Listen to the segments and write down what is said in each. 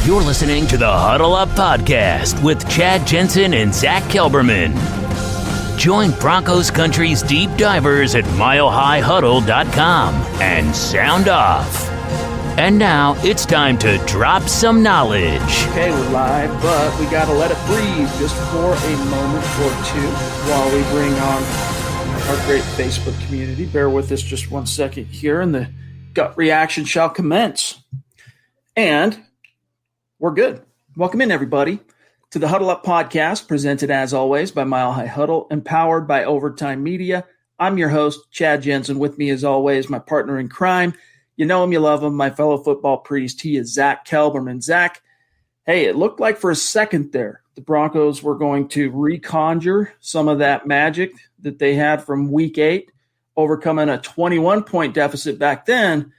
You're listening to the Huddle Up Podcast with Chad Jensen and Zack Kelberman. Join Broncos Country's deep divers at milehighhuddle.com and sound off. And now it's time to drop some knowledge. Okay, we're live, but we got to let it breathe just for a moment or two while we bring on our great Facebook community. Bear with us just 1 second here, and the gut reaction shall commence. And we're good. Welcome in, everybody, to the Huddle Up Podcast, presented as always by Mile High Huddle, empowered by Overtime Media. I'm your host, Chad Jensen. With me, as always, my partner in crime. You know him, you love him, my fellow football priest. He is Zack Kelberman. Zack, hey, it looked like for a second there the Broncos were going to reconjure some of that magic that they had from Week 8, overcoming a 21-point deficit back then.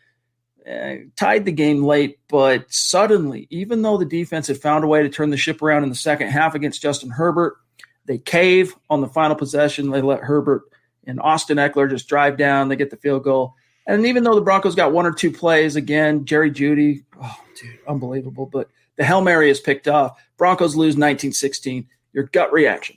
Tied the game late, but suddenly, even though the defense had found a way to turn the ship around in the second half against Justin Herbert, they cave on the final possession. They let Herbert and Austin Eckler just drive down. They get the field goal. And even though the Broncos got one or two plays, again, Jerry Jeudy, unbelievable. But the Hail Mary is picked off. Broncos lose 19-16. Your gut reaction?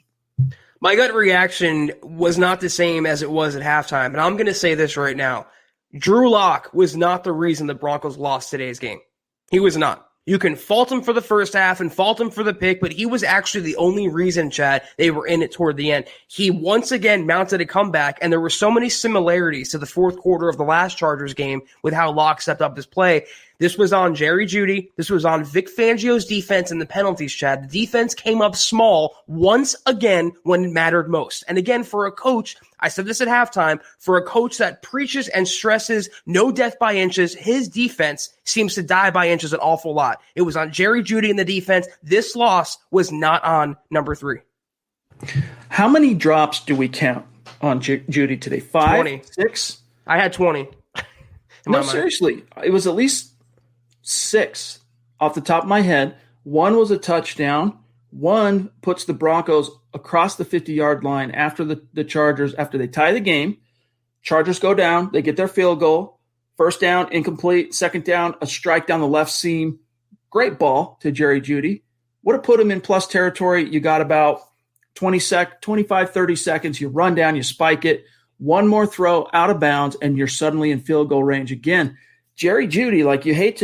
My gut reaction was not the same as it was at halftime. And I'm going to say this right now. Drew Lock was not the reason the Broncos lost today's game. He was not. You can fault him for the first half and fault him for the pick, but he was actually the only reason, Chad, they were in it toward the end. He once again mounted a comeback, and there were so many similarities to the fourth quarter of the last Chargers game with how Lock stepped up this play. This was on Jerry Jeudy. This was on Vic Fangio's defense and the penalties, Chad. The defense came up small once again when it mattered most. And again, for a coach, I said this at halftime, for a coach that preaches and stresses no death by inches, his defense seems to die by inches an awful lot. It was on Jerry Jeudy in the defense. This loss was not on number 3. How many drops do we count on Jeudy today? 5? 20. 6? I had 20. No, seriously. It was at least 6 off the top of my head. 1 was a touchdown. 1 puts the Broncos across the 50-yard line after the Chargers, after they tie the game. Chargers go down. They get their field goal. First down, incomplete. Second down, a strike down the left seam. Great ball to Jerry Jeudy. Would have put him in plus territory. You got about 25, 30 seconds. You run down, you spike it. One more throw out of bounds, and you're suddenly in field goal range again. Jerry Jeudy, like you hate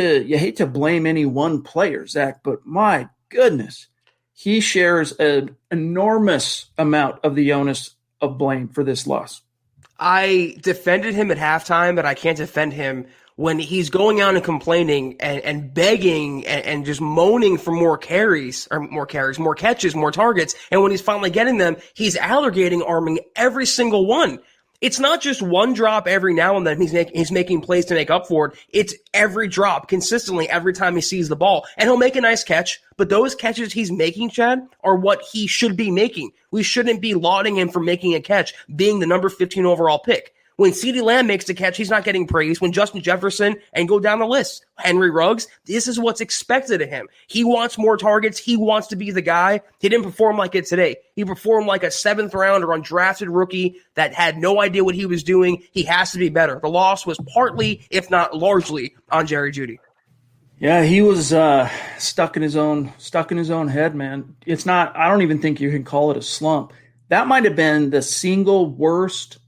to blame any one player, Zach, but my goodness, he shares an enormous amount of the onus of blame for this loss. I defended him at halftime, but I can't defend him when he's going out and complaining and begging and just moaning for more catches, more targets. And when he's finally getting them, he's alligator arming every single one. It's not just one drop every now and then he's making plays to make up for it. It's every drop consistently every time he sees the ball. And he'll make a nice catch, but those catches he's making, Chad, are what he should be making. We shouldn't be lauding him for making a catch, being the number 15 overall pick. When CeeDee Lamb makes the catch, he's not getting praise. When Justin Jefferson, and go down the list, Henry Ruggs, this is what's expected of him. He wants more targets. He wants to be the guy. He didn't perform like it today. He performed like a 7th round or undrafted rookie that had no idea what he was doing. He has to be better. The loss was partly, if not largely, on Jerry Jeudy. Yeah, he was stuck in his own head, man. It's not. I don't even think you can call it a slump. That might have been the single worst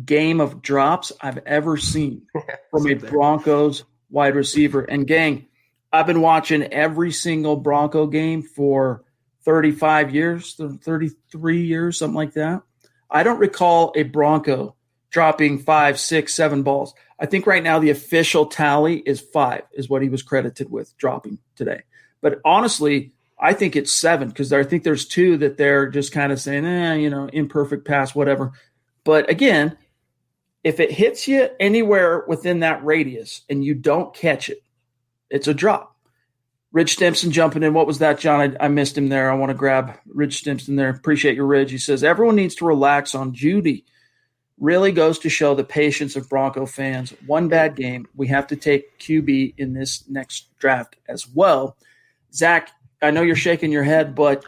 game of drops I've ever seen from a Broncos wide receiver. And gang, I've been watching every single Bronco game for 35 years, 33 years, something like that. I don't recall a Bronco dropping 5, 6, 7 balls. I think right now the official tally is 5 is what he was credited with dropping today. But honestly, I think it's 7 because I think there's 2 that they're just kind of saying, imperfect pass, whatever. But again, if it hits you anywhere within that radius and you don't catch it, it's a drop. Rich Stimson jumping in. What was that, John? I missed him there. I want to grab Rich Stimson there. Appreciate you, Ridge. He says, everyone needs to relax on Jeudy. Really goes to show the patience of Bronco fans. One bad game. We have to take QB in this next draft as well. Zach, I know you're shaking your head, but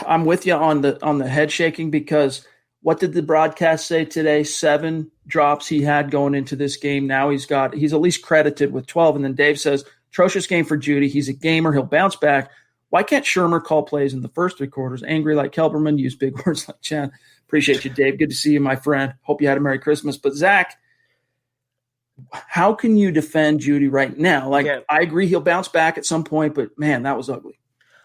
I'm with you on the head shaking because what did the broadcast say today? 7 drops he had going into this game. Now he's at least credited with 12. And then Dave says Atrocious game for Jeudy. He's a gamer. He'll bounce back. Why can't Shurmur call plays in the first 3 quarters? Angry like Kelberman, use big words like Chad. Appreciate you, Dave. Good to see you, my friend. Hope you had a Merry Christmas. But, Zach, how can you defend Jeudy right now? Like, I agree he'll bounce back at some point, but, man, that was ugly.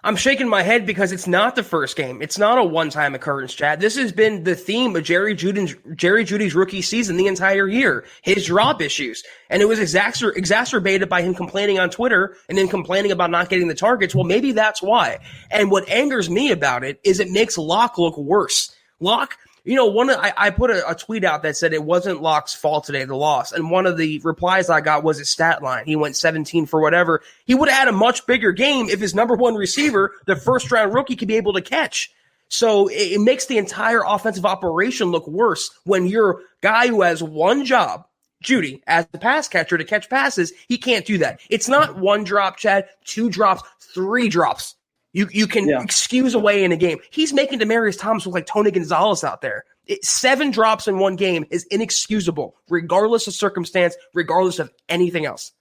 I'm shaking my head because it's not the first game. It's not a one-time occurrence, Chad. This has been the theme of Jerry Jeudy's rookie season the entire year, his drop issues. And it was exacerbated by him complaining on Twitter and then complaining about not getting the targets. Well, maybe that's why. And what angers me about it is it makes Locke look worse. Locke, I put a tweet out that said it wasn't Locke's fault today, the loss. And one of the replies I got was his stat line. He went 17 for whatever. He would have had a much bigger game if his number one receiver, the first-round rookie, could be able to catch. So it makes the entire offensive operation look worse when your guy who has one job, Jeudy, as the pass catcher to catch passes, he can't do that. It's not 1 drop, Chad, 2 drops, 3 drops. You can excuse away in a game. He's making Demaryius Thomas look like Tony Gonzalez out there. 7 drops in one game is inexcusable, regardless of circumstance, regardless of anything else.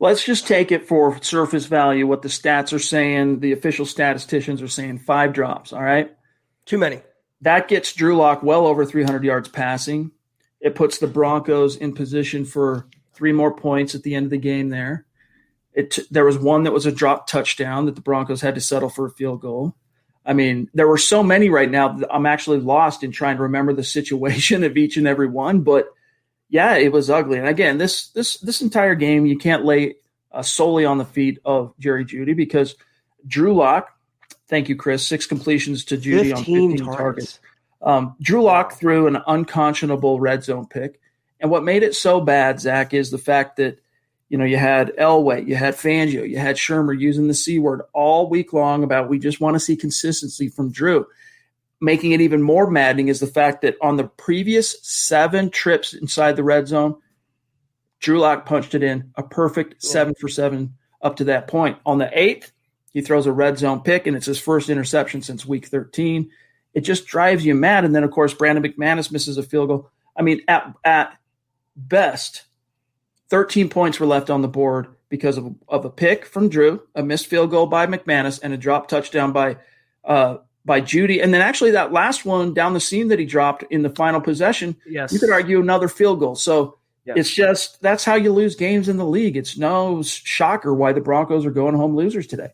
Let's just take it for surface value, what the stats are saying, the official statisticians are saying 5 drops, all right? Too many. That gets Drew Lock well over 300 yards passing. It puts the Broncos in position for 3 more points at the end of the game there. There was one that was a drop touchdown that the Broncos had to settle for a field goal. I mean, there were so many right now that I'm actually lost in trying to remember the situation of each and every one. But, yeah, it was ugly. And, again, this entire game you can't lay solely on the feet of Jerry Jeudy because Drew Lock, thank you, Chris, 6 completions to Jeudy on 15 targets. Drew Lock threw an unconscionable red zone pick. And what made it so bad, Zach, is the fact that, you had Elway, you had Fangio, you had Shurmur using the C word all week long about we just want to see consistency from Drew. Making it even more maddening is the fact that on the previous 7 trips inside the red zone, Drew Lock punched it in a perfect 7 for 7 up to that point. On the 8th, he throws a red zone pick, and it's his first interception since week 13. It just drives you mad. And then, of course, Brandon McManus misses a field goal. I mean, at best, 13 points were left on the board because of a pick from Drew, a missed field goal by McManus, and a drop touchdown by Jeudy. And then actually that last one down the seam that he dropped in the final possession, you could argue another field goal. So it's just that's how you lose games in the league. It's no shocker why the Broncos are going home losers today.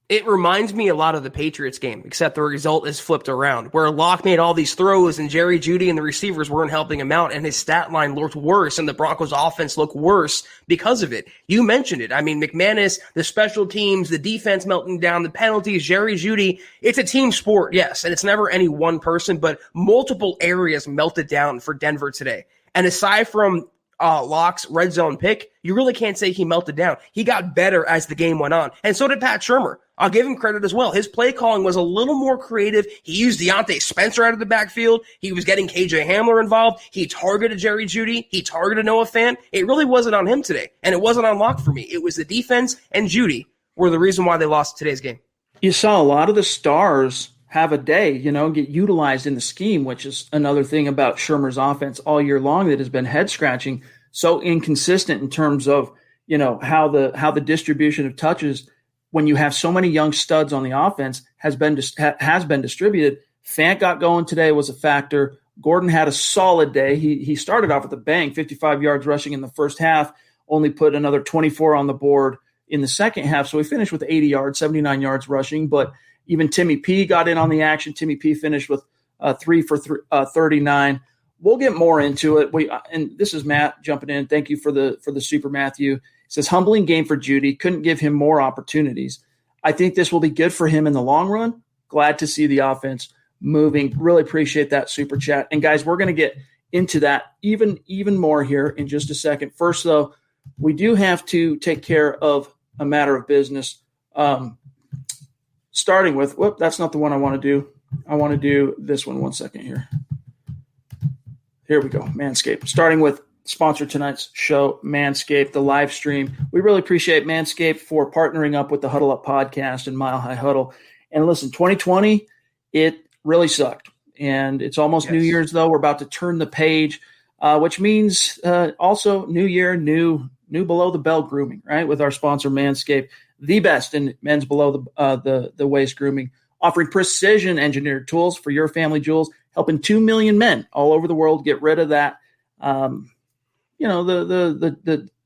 It reminds me a lot of the Patriots game, except the result is flipped around, where Locke made all these throws and Jerry Jeudy and the receivers weren't helping him out, and his stat line looked worse, and the Broncos offense looked worse because of it. You mentioned it. I mean, McManus, the special teams, the defense melting down, the penalties, Jerry Jeudy. It's a team sport, yes, and it's never any one person, but multiple areas melted down for Denver today. And aside from Locke's red zone pick, you really can't say he melted down. He got better as the game went on, and so did Pat Shurmur. I'll give him credit as well. His play calling was a little more creative. He used Deontay Spencer out of the backfield. He was getting KJ Hamler involved. He targeted Jerry Jeudy. He targeted Noah Fant. It really wasn't on him today, and it wasn't on Locke for me. It was the defense and Jeudy were the reason why they lost today's game. You saw a lot of the stars have a day, get utilized in the scheme, which is another thing about Shurmur's offense all year long that has been head-scratching, so inconsistent in terms of, how the distribution of touches when you have so many young studs on the offense has been distributed. Fant got going today, was a factor. Gordon had a solid day. He started off with a bang, 55 yards rushing in the first half, only put another 24 on the board in the second half. So he finished with 80 yards, 79 yards rushing. But even Timmy P got in on the action. Timmy P finished with 3 for 39. We'll get more into it. And this is Matt jumping in. Thank you for the super Matthew. It says, humbling game for Jeudy. Couldn't give him more opportunities. I think this will be good for him in the long run. Glad to see the offense moving. Really appreciate that super chat. And, guys, we're going to get into that even more here in just a second. First, though, we do have to take care of a matter of business. Starting with – that's not the one I want to do. I want to do this one. 1 second here. Here we go, Manscaped. Starting with sponsor tonight's show, Manscaped, the live stream. We really appreciate Manscaped for partnering up with the Huddle Up podcast and Mile High Huddle. And listen, 2020, it really sucked. And it's almost New Year's, though. We're about to turn the page, which means also new year, new new below the belt grooming, right? With our sponsor Manscaped, the best in men's below the waist grooming, offering precision engineered tools for your family jewels, helping 2 million men all over the world get rid of that,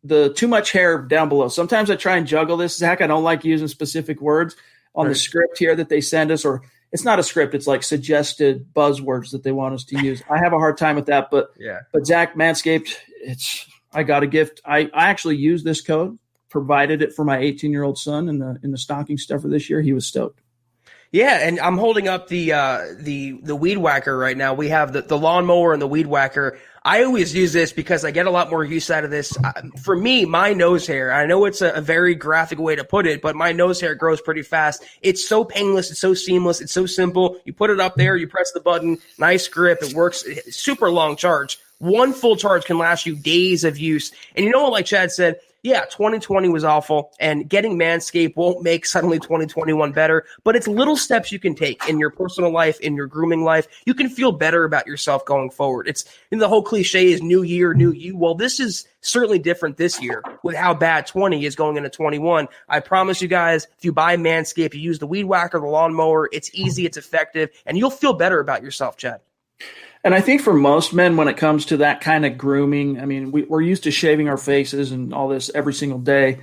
the too much hair down below. Sometimes I try and juggle this, Zach. I don't like using specific words on the script here that they send us, or it's not a script. It's like suggested buzzwords that they want us to use. I have a hard time with that, but Zach, Manscaped, I got a gift. I actually used this code, provided it for my 18-year-old son in the stocking stuffer this year. He was stoked. Yeah, and I'm holding up the weed whacker right now. We have the lawnmower and the weed whacker. I always use this because I get a lot more use out of this. For me, my nose hair, I know it's a very graphic way to put it, but my nose hair grows pretty fast. It's so painless. It's so seamless. It's so simple. You put it up there, you press the button, nice grip. It works. Super long charge. One full charge can last you days of use. And you know what, like Chad said, yeah, 2020 was awful, and getting Manscaped won't make suddenly 2021 better, but it's little steps you can take in your personal life, in your grooming life. You can feel better about yourself going forward. The whole cliche is new year, new you. Well, this is certainly different this year with how bad 20 is going into 21. I promise you guys, if you buy Manscaped, you use the weed whacker, the lawnmower, it's easy, it's effective, and you'll feel better about yourself, Chad. And I think for most men, when it comes to that kind of grooming, I mean, we're used to shaving our faces and all this every single day.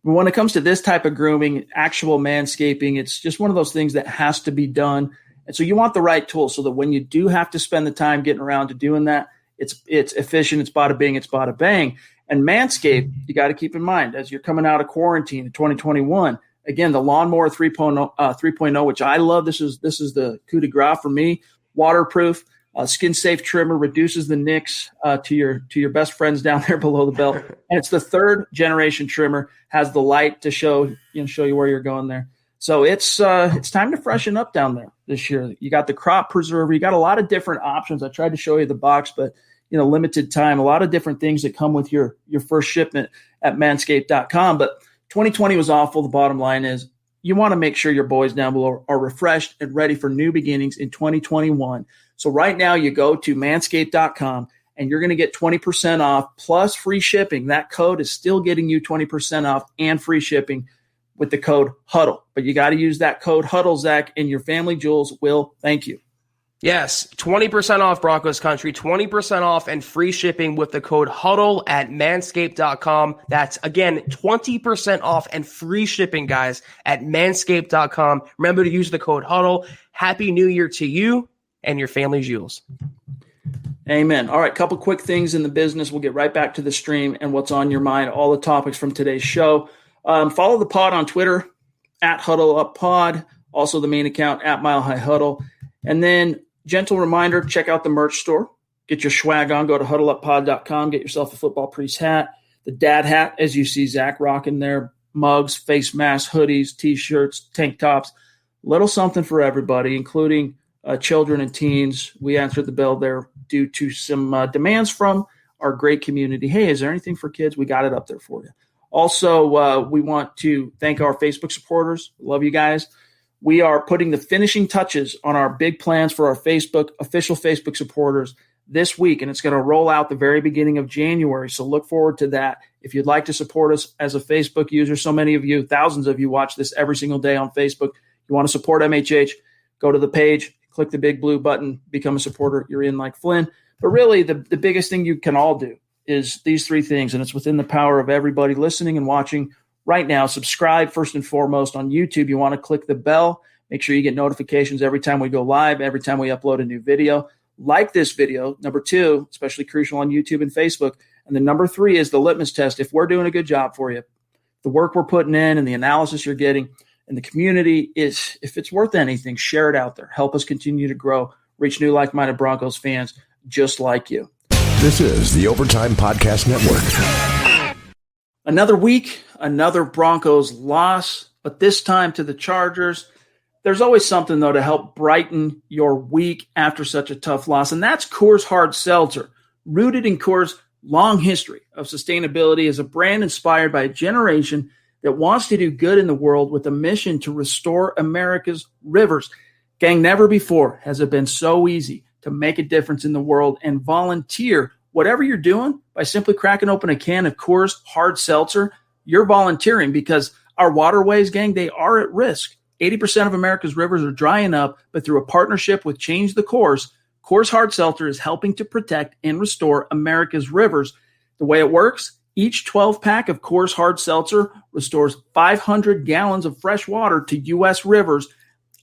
But when it comes to this type of grooming, actual manscaping, it's just one of those things that has to be done. And so you want the right tool so that when you do have to spend the time getting around to doing that, it's efficient, it's bada bing, it's bada bang. And Manscaped, you got to keep in mind, as you're coming out of quarantine in 2021, again, the Lawnmower 3.0, which I love. This is the coup de grace for me. Waterproof. Skin safe trimmer, reduces the nicks to your best friends down there below the belt, and it's the 3rd generation trimmer. Has the light to show you where you're going there. So it's time to freshen up down there this year. You got the crop preserver. You got a lot of different options. I tried to show you the box, but limited time. A lot of different things that come with your first shipment at Manscaped.com. But 2020 was awful. The bottom line is you want to make sure your boys down below are refreshed and ready for new beginnings in 2021. So right now you go to Manscaped.com and you're going to get 20% off plus free shipping. That code is still getting you 20% off and free shipping with the code HUDDLE. But you got to use that code HUDDLE, Zach, and your family jewels will thank you. Yes, 20% off Broncos country, 20% off and free shipping with the code HUDDLE at Manscaped.com. That's, again, 20% off and free shipping, guys, at Manscaped.com. Remember to use the code HUDDLE. Happy New Year to you and your family jewels. Amen. All right, couple quick things in the business. We'll get right back to the stream and what's on your mind, all the topics from today's show. Follow the pod on Twitter, at HuddleUpPod, also the main account, at Mile High Huddle. And then, gentle reminder, check out the merch store. Get your swag on. Go to HuddleUpPod.com. Get yourself a Football Priest hat, the dad hat, as you see Zach rocking there, mugs, face masks, hoodies, T-shirts, tank tops, little something for everybody, including children and teens. We answered the bell there due to some demands from our great community. Hey, is there anything for kids? We got it up there for you. Also, we want to thank our Facebook supporters. Love you guys. We are putting the finishing touches on our big plans for our official Facebook supporters this week, and it's going to roll out the very beginning of January. So look forward to that. If you'd like to support us as a Facebook user, so many of you, thousands of you watch this every single day on Facebook. You want to support MHH, go to the page, click the big blue button, become a supporter. You're in like Flynn. But really, the biggest thing you can all do is these 3 things, and it's within the power of everybody listening and watching right now. Subscribe first and foremost on YouTube. You want to click the bell. Make sure you get notifications every time we go live, every time we upload a new video. Like this video, number 2, especially crucial on YouTube and Facebook. And then number 3 is the litmus test. If we're doing a good job for you, the work we're putting in and the analysis you're getting, and the community is, if it's worth anything, share it out there. Help us continue to grow, reach new like-minded Broncos fans just like you. This is the Overtime Podcast Network. Another week, another Broncos loss, but this time to the Chargers. There's always something, though, to help brighten your week after such a tough loss, and that's Coors Hard Seltzer. Rooted in Coors' long history of sustainability as a brand inspired by a generation that wants to do good in the world with a mission to restore America's rivers. Gang, never before has it been so easy to make a difference in the world and volunteer whatever you're doing, by simply cracking open a can of Coors Hard Seltzer, you're volunteering, because our waterways, gang, they are at risk. 80% of America's rivers are drying up, but through a partnership with Change the Course, Coors Hard Seltzer is helping to protect and restore America's rivers. The way it works, each 12-pack of Coors Hard Seltzer restores 500 gallons of fresh water to U.S. rivers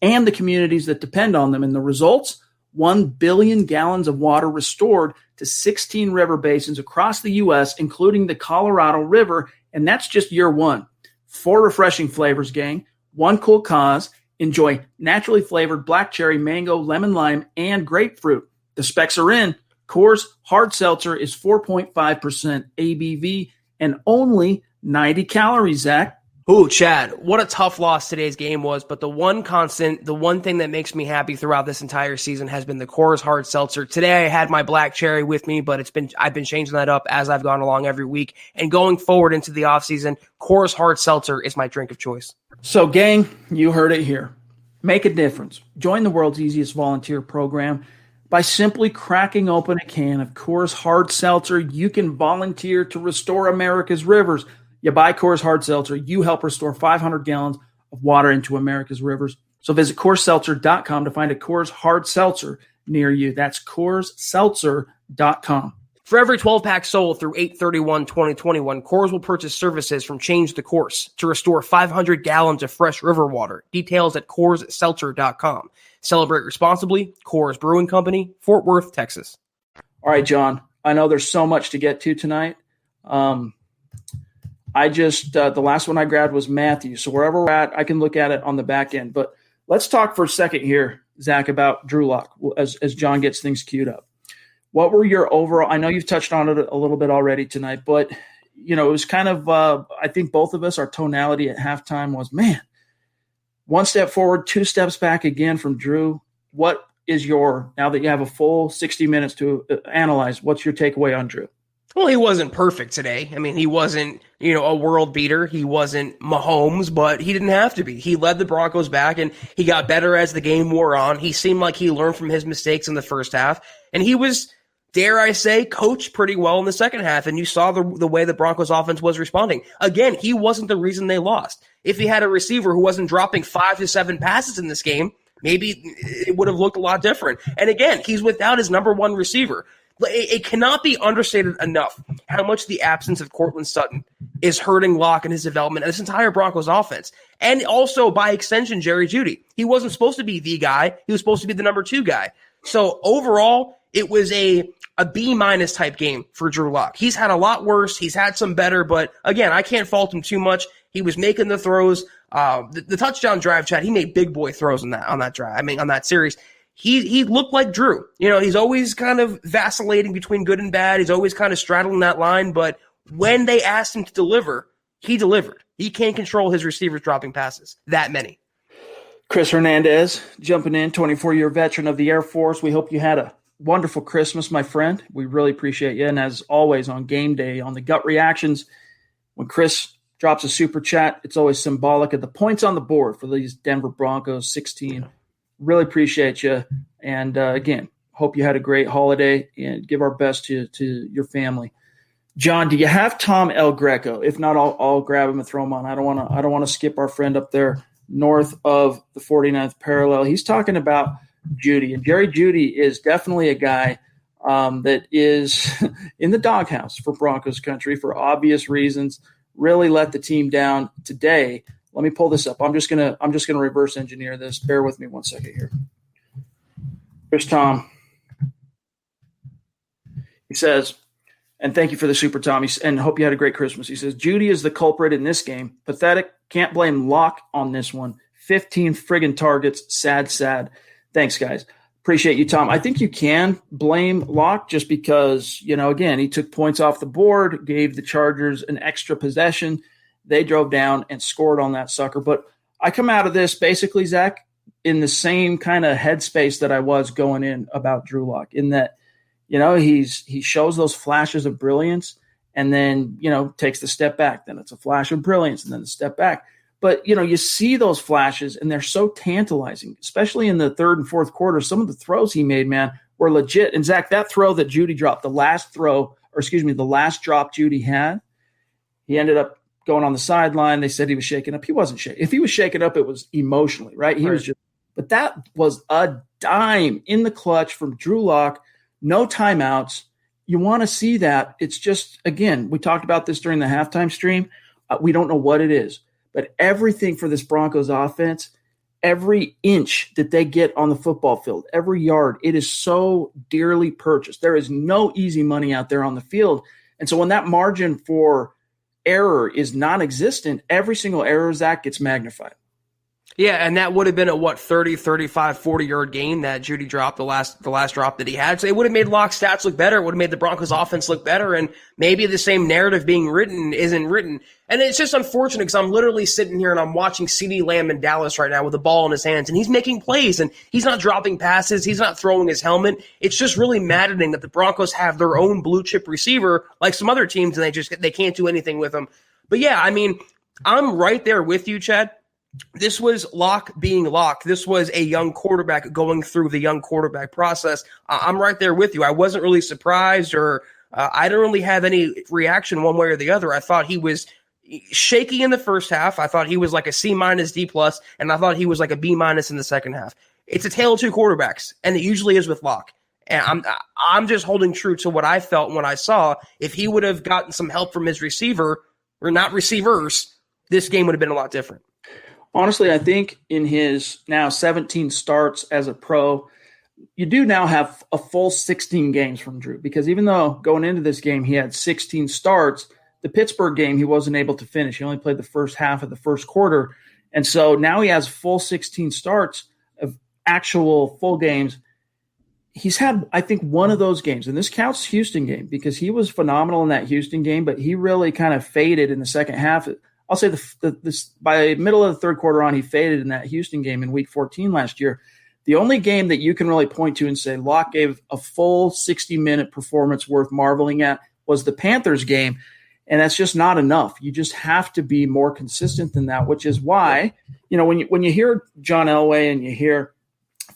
and the communities that depend on them. And the results, 1 billion gallons of water restored to 16 river basins across the U.S., including the Colorado River, and that's just year one. 4 refreshing flavors, gang. 1 cool cause. Enjoy naturally flavored black cherry, mango, lemon, lime, and grapefruit. The specs are in. Coors Hard Seltzer is 4.5% ABV and only 90 calories, Zach. Ooh, Chad, what a tough loss today's game was, but the one constant, the one thing that makes me happy throughout this entire season has been the Coors Hard Seltzer. Today I had my black cherry with me, but I've been changing that up as I've gone along every week. And going forward into the offseason, Coors Hard Seltzer is my drink of choice. So, gang, you heard it here. Make a difference. Join the world's easiest volunteer program. By simply cracking open a can of Coors Hard Seltzer, you can volunteer to restore America's rivers. You buy Coors Hard Seltzer, you help restore 500 gallons of water into America's rivers. So visit CoorsSeltzer.com to find a Coors Hard Seltzer near you. That's CoorsSeltzer.com. For every 12-pack sold through 8/31/2021, Coors will purchase services from Change the Course to restore 500 gallons of fresh river water. Details at CoorsSeltzer.com. Celebrate responsibly. Coors Brewing Company, Fort Worth, Texas. All right, John, I know there's so much to get to tonight. The last one I grabbed was Matthew. So wherever we're at, I can look at it on the back end. But let's talk for a second here, Zach, about Drew Lock as John gets things queued up. What were your overall – I know you've touched on it a little bit already tonight, but, it was kind of I think both of us, our tonality at halftime was, man, 1 step forward, 2 steps back again from Drew. What is now that you have a full 60 minutes to analyze, what's your takeaway on Drew? Well, he wasn't perfect today. I mean, he wasn't, a world beater. He wasn't Mahomes, but he didn't have to be. He led the Broncos back, and he got better as the game wore on. He seemed like he learned from his mistakes in the first half, and he was, dare I say, coached pretty well in the second half, and you saw the way the Broncos offense was responding. Again, he wasn't the reason they lost. If he had a receiver who wasn't dropping 5 to 7 passes in this game, maybe it would have looked a lot different. And again, he's without his number one receiver. It cannot be understated enough how much the absence of Courtland Sutton is hurting Locke and his development and this entire Broncos offense. And also, by extension, Jerry Jeudy. He wasn't supposed to be the guy. He was supposed to be the number 2 guy. So overall, it was a B- type game for Drew Lock. He's had a lot worse. He's had some better, but again, I can't fault him too much. He was making the throws. The touchdown drive, Chad, he made big boy throws on that drive. On that series. He looked like Drew. He's always kind of vacillating between good and bad. He's always kind of straddling that line, but when they asked him to deliver, he delivered. He can't control his receivers dropping passes. That many. Chris Hernandez jumping in, 24-year veteran of the Air Force. We hope you had a wonderful Christmas, my friend. We really appreciate you. And as always, on game day, on the gut reactions, when Chris drops a super chat, it's always symbolic of the points on the board for these Denver Broncos 16. Really appreciate you. And again, hope you had a great holiday and give our best to your family. John, do you have Tom El Greco? If not, I'll grab him and throw him on. I don't want to skip our friend up there north of the 49th parallel. He's talking about Jeudy, and Jerry Jeudy is definitely a guy that is in the doghouse for Broncos country for obvious reasons. Really let the team down today. Let me pull this up. I'm just gonna reverse engineer this. Bear with me 1 second here. Here's Tom. He says, and thank you for the super, Tom. And hope you had a great Christmas. He says, Jeudy is the culprit in this game. Pathetic. Can't blame Locke on this one. 15 friggin' targets. Sad. Thanks, guys. Appreciate you, Tom. I think you can blame Locke just because, again, he took points off the board, gave the Chargers an extra possession. They drove down and scored on that sucker. But I come out of this basically, Zach, in the same kind of headspace that I was going in about Drew Lock, in that, he shows those flashes of brilliance and then, takes the step back. Then it's a flash of brilliance and then the step back. But, you see those flashes and they're so tantalizing, especially in the third and fourth quarter. Some of the throws he made, man, were legit. And Zach, that throw that Jeudy dropped, the last drop Jeudy had, he ended up going on the sideline. They said he was shaken up. He wasn't shaken. If he was shaken up, it was emotionally, right? He was just, but that was a dime in the clutch from Drew Lock, no timeouts. You want to see that. It's just, again, we talked about this during the halftime stream. We don't know what it is, but everything for this Broncos offense, every inch that they get on the football field, every yard, it is so dearly purchased. There is no easy money out there on the field. And so when that margin for error is non-existent, every single error, Zach, gets magnified. Yeah, and that would have been a 30, 35, 40-yard gain that Jeudy dropped, the last drop that he had. So it would have made Lock's stats look better. It would have made the Broncos offense look better, and maybe the same narrative being written isn't written. And it's just unfortunate because I'm literally sitting here and I'm watching CeeDee Lamb in Dallas right now with the ball in his hands, and he's making plays, and he's not dropping passes. He's not throwing his helmet. It's just really maddening that the Broncos have their own blue-chip receiver like some other teams, and they can't do anything with him. But, yeah, I mean, I'm right there with you, Chad. This was Lock being Lock. This was a young quarterback going through the young quarterback process. I'm right there with you. I wasn't really surprised, or I didn't really have any reaction one way or the other. I thought he was shaky in the first half. I thought he was like a C-, D+, and I thought he was like a B- in the second half. It's a tale of two quarterbacks, and it usually is with Lock. And I'm just holding true to what I felt when I saw. If he would have gotten some help from his receiver, or not receivers, this game would have been a lot different. Honestly, I think in his now 17 starts as a pro, you do now have a full 16 games from Drew, because even though going into this game he had 16 starts, the Pittsburgh game he wasn't able to finish. He only played the first half of the first quarter. And so now he has full 16 starts of actual full games. He's had, I think, one of those games, and this counts Houston game because he was phenomenal in that Houston game, but he really kind of faded in the second half. I'll say this by middle of the third quarter on, he faded in that Houston game in Week 14 last year. The only game that you can really point to and say Locke gave a full 60-minute performance worth marveling at was the Panthers game, and that's just not enough. You just have to be more consistent than that, which is why, when you hear John Elway and you hear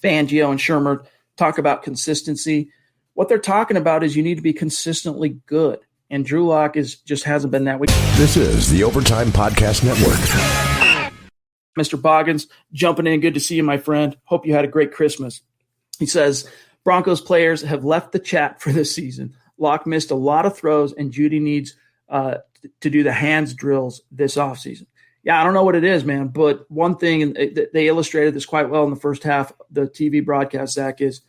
Fangio and Shermer talk about consistency, what they're talking about is you need to be consistently good. And Drew Lock just hasn't been that way. This is the Overtime Podcast Network. Mr. Boggins, jumping in. Good to see you, my friend. Hope you had a great Christmas. He says, Broncos players have left the chat for this season. Lock missed a lot of throws, and Jeudy needs to do the hands drills this offseason. Yeah, I don't know what it is, man, but one thing, and they illustrated this quite well in the first half, the TV broadcast, Zach, is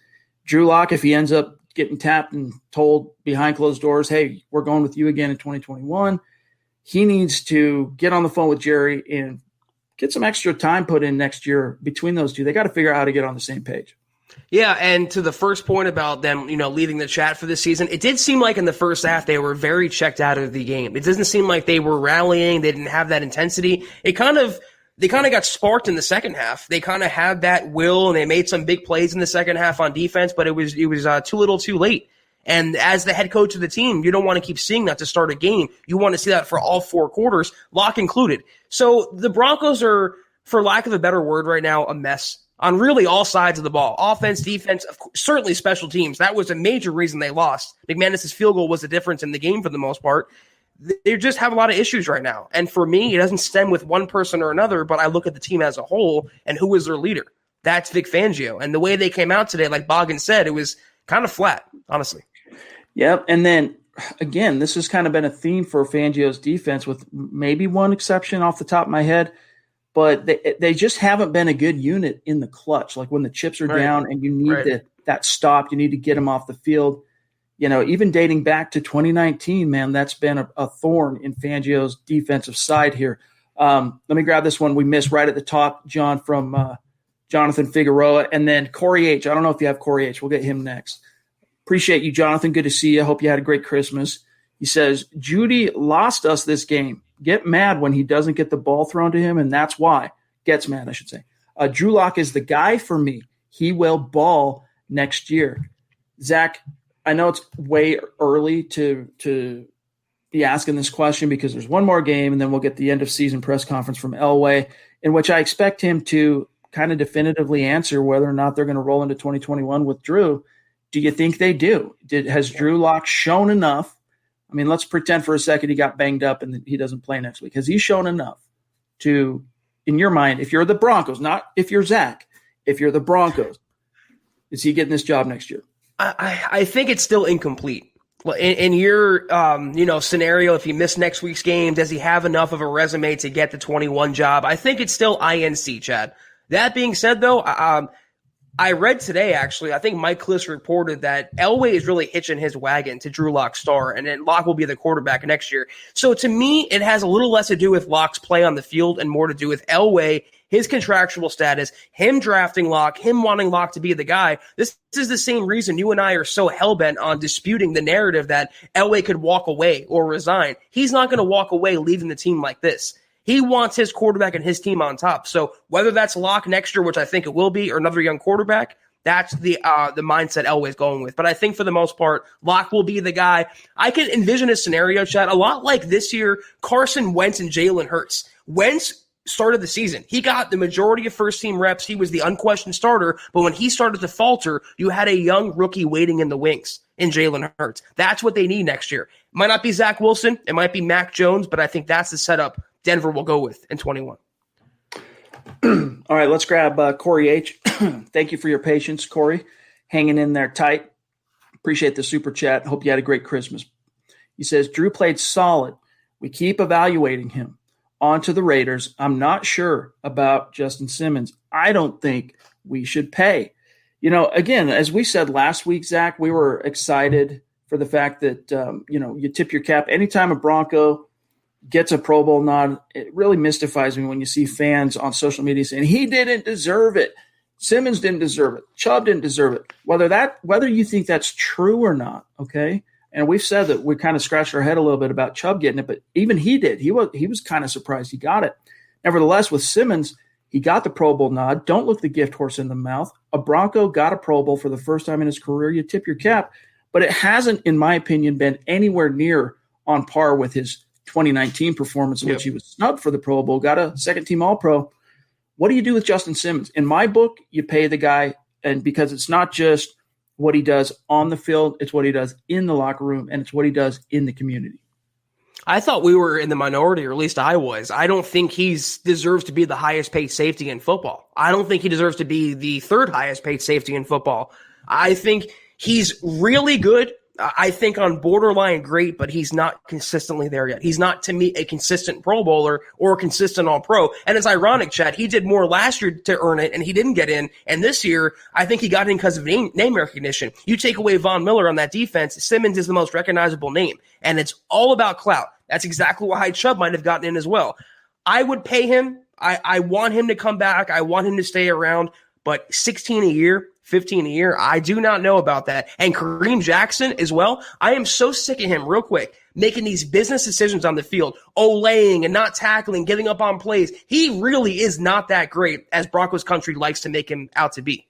Drew Lock, if he ends up getting tapped and told behind closed doors, hey, we're going with you again in 2021, he needs to get on the phone with Jerry and get some extra time put in next year between those two. They got to figure out how to get on the same page. Yeah, and to the first point about them, leaving the chat for this season, it did seem like in the first half they were very checked out of the game. It doesn't seem like they were rallying. They didn't have that intensity. They kind of got sparked in the second half. They kind of had that will, and they made some big plays in the second half on defense, but it was too little too late. And as the head coach of the team, you don't want to keep seeing that to start a game. You want to see that for all four quarters, Lock included. So the Broncos are, for lack of a better word right now, a mess on really all sides of the ball. Offense, defense, certainly special teams. That was a major reason they lost. McManus' field goal was the difference in the game for the most part. They just have a lot of issues right now. And for me, it doesn't stem with one person or another, but I look at the team as a whole and who is their leader. That's Vic Fangio. And the way they came out today, like Boggins said, it was kind of flat, honestly. Yep. And then, again, this has kind of been a theme for Fangio's defense with maybe one exception off the top of my head, but they just haven't been a good unit in the clutch. Like when the chips are down and you need that stop, you need to get them off the field. Even dating back to 2019, man, that's been a thorn in Fangio's defensive side here. Let me grab this one we missed right at the top, John, from Jonathan Figueroa, and then Corey H. I don't know if you have Corey H. We'll get him next. Appreciate you, Jonathan. Good to see you. Hope you had a great Christmas. He says, Jeudy lost us this game. Get mad when he doesn't get the ball thrown to him, and that's why. Gets mad, I should say. Drew Lock is the guy for me. He will ball next year. Zach, I know it's way early to be asking this question because there's one more game, and then we'll get the end-of-season press conference from Elway, in which I expect him to kind of definitively answer whether or not they're going to roll into 2021 with Drew. Do you think they do? Has Drew Lock shown enough? I mean, let's pretend for a second he got banged up and he doesn't play next week. Has he shown enough to, in your mind, if you're the Broncos, not if you're Zach, if you're the Broncos, is he getting this job next year? I think it's still incomplete. Well, in your scenario, if he missed next week's game, does he have enough of a resume to get the 21 job? I think it's still INC, Chad. That being said, though, I read today, actually, I think Mike Kliss reported that Elway is really hitching his wagon to Drew Lock's star, and then Lock will be the quarterback next year. So to me, it has a little less to do with Lock's play on the field and more to do with Elway, his contractual status, him drafting Lock, him wanting Lock to be the guy. This is the same reason you and I are so hellbent on disputing the narrative that Elway could walk away or resign. He's not going to walk away leaving the team like this. He wants his quarterback and his team on top. So whether that's Lock next year, which I think it will be, or another young quarterback, that's the mindset Elway's going with. But I think for the most part, Lock will be the guy. I can envision a scenario, Chad, a lot like this year, Carson Wentz and Jalen Hurts. Wentz started the season. He got the majority of first-team reps. He was the unquestioned starter. But when he started to falter, you had a young rookie waiting in the wings in Jalen Hurts. That's what they need next year. It might not be Zach Wilson. It might be Mac Jones. But I think that's the setup Denver will go with in 21. All right, let's grab Corey H. Thank you for your patience, Corey. Hanging in there tight. Appreciate the super chat. Hope you had a great Christmas. He says, Drew played solid. We keep evaluating him. On to the Raiders. I'm not sure about Justin Simmons. I don't think we should pay. Again, as we said last week, Zach, we were excited for the fact that, you tip your cap. Anytime a Bronco gets a Pro Bowl nod, it really mystifies me when you see fans on social media saying he didn't deserve it. Simmons didn't deserve it. Chubb didn't deserve it. Whether you think that's true or not, okay? And we've said that we kind of scratched our head a little bit about Chubb getting it, but even he did. He was kind of surprised he got it. Nevertheless, with Simmons, he got the Pro Bowl nod. Don't look the gift horse in the mouth. A Bronco got a Pro Bowl for the first time in his career. You tip your cap. But it hasn't, in my opinion, been anywhere near on par with his 2019 performance in which he was snubbed for the Pro Bowl, got a second-team All-Pro. What do you do with Justin Simmons? In my book, you pay the guy, and because it's not just what he does on the field, it's what he does in the locker room, and it's what he does in the community. I thought we were in the minority, or at least I was. I don't think he deserves to be the highest-paid safety in football. I don't think he deserves to be the third highest-paid safety in football. I think he's really good. I think on borderline great, but he's not consistently there yet. He's not, to me, a consistent Pro Bowler or a consistent All-Pro. And it's ironic, Chad. He did more last year to earn it, and he didn't get in. And this year, I think he got in because of name recognition. You take away Von Miller on that defense, Simmons is the most recognizable name. And it's all about clout. That's exactly why Chubb might have gotten in as well. I would pay him. I want him to come back. I want him to stay around. But 16 a year, 15 a year, I do not know about that. And Kareem Jackson as well. I am so sick of him, real quick, making these business decisions on the field, olaying and not tackling, getting up on plays. He really is not that great as Broncos country likes to make him out to be.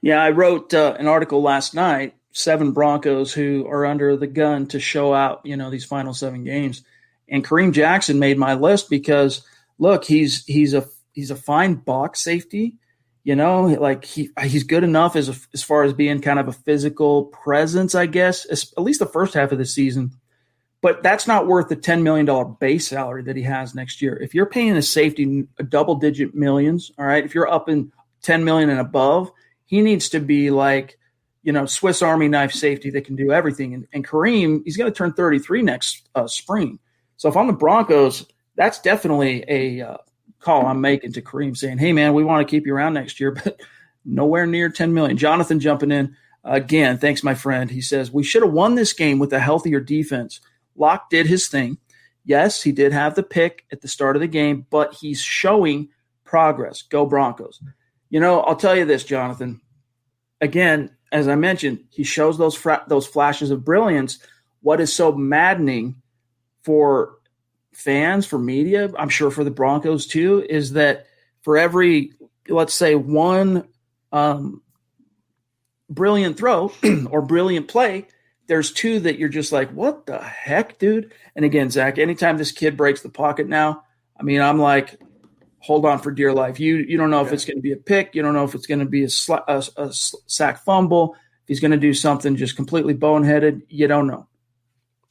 Yeah, I wrote an article last night, 7 Broncos who are under the gun to show out, these final 7 games. And Kareem Jackson made my list because, look, he's a fine box safety. He's good enough as far as being kind of a physical presence, I guess, at least the first half of the season. But that's not worth the $10 million base salary that he has next year. If you're paying a safety a double-digit millions, all right, if you're up in $10 million and above, he needs to be like, Swiss Army knife safety that can do everything. And Kareem, he's going to turn 33 next spring. So if I'm the Broncos, that's definitely a call I'm making to Kareem saying, hey, man, we want to keep you around next year, but nowhere near $10 million. Jonathan jumping in again. Thanks, my friend. He says, we should have won this game with a healthier defense. Locke did his thing. Yes, he did have the pick at the start of the game, but he's showing progress. Go Broncos. I'll tell you this, Jonathan. Again, as I mentioned, he shows those flashes of brilliance. What is so maddening for fans, for media, I'm sure for the Broncos too, is that for every, let's say, one brilliant throw or brilliant play, there's 2 that you're just like, what the heck, dude? And again, Zach, anytime this kid breaks the pocket now, I'm like, hold on for dear life. You don't know if it's going to be a pick. You don't know if it's going to be a sack fumble. If he's going to do something just completely boneheaded, you don't know.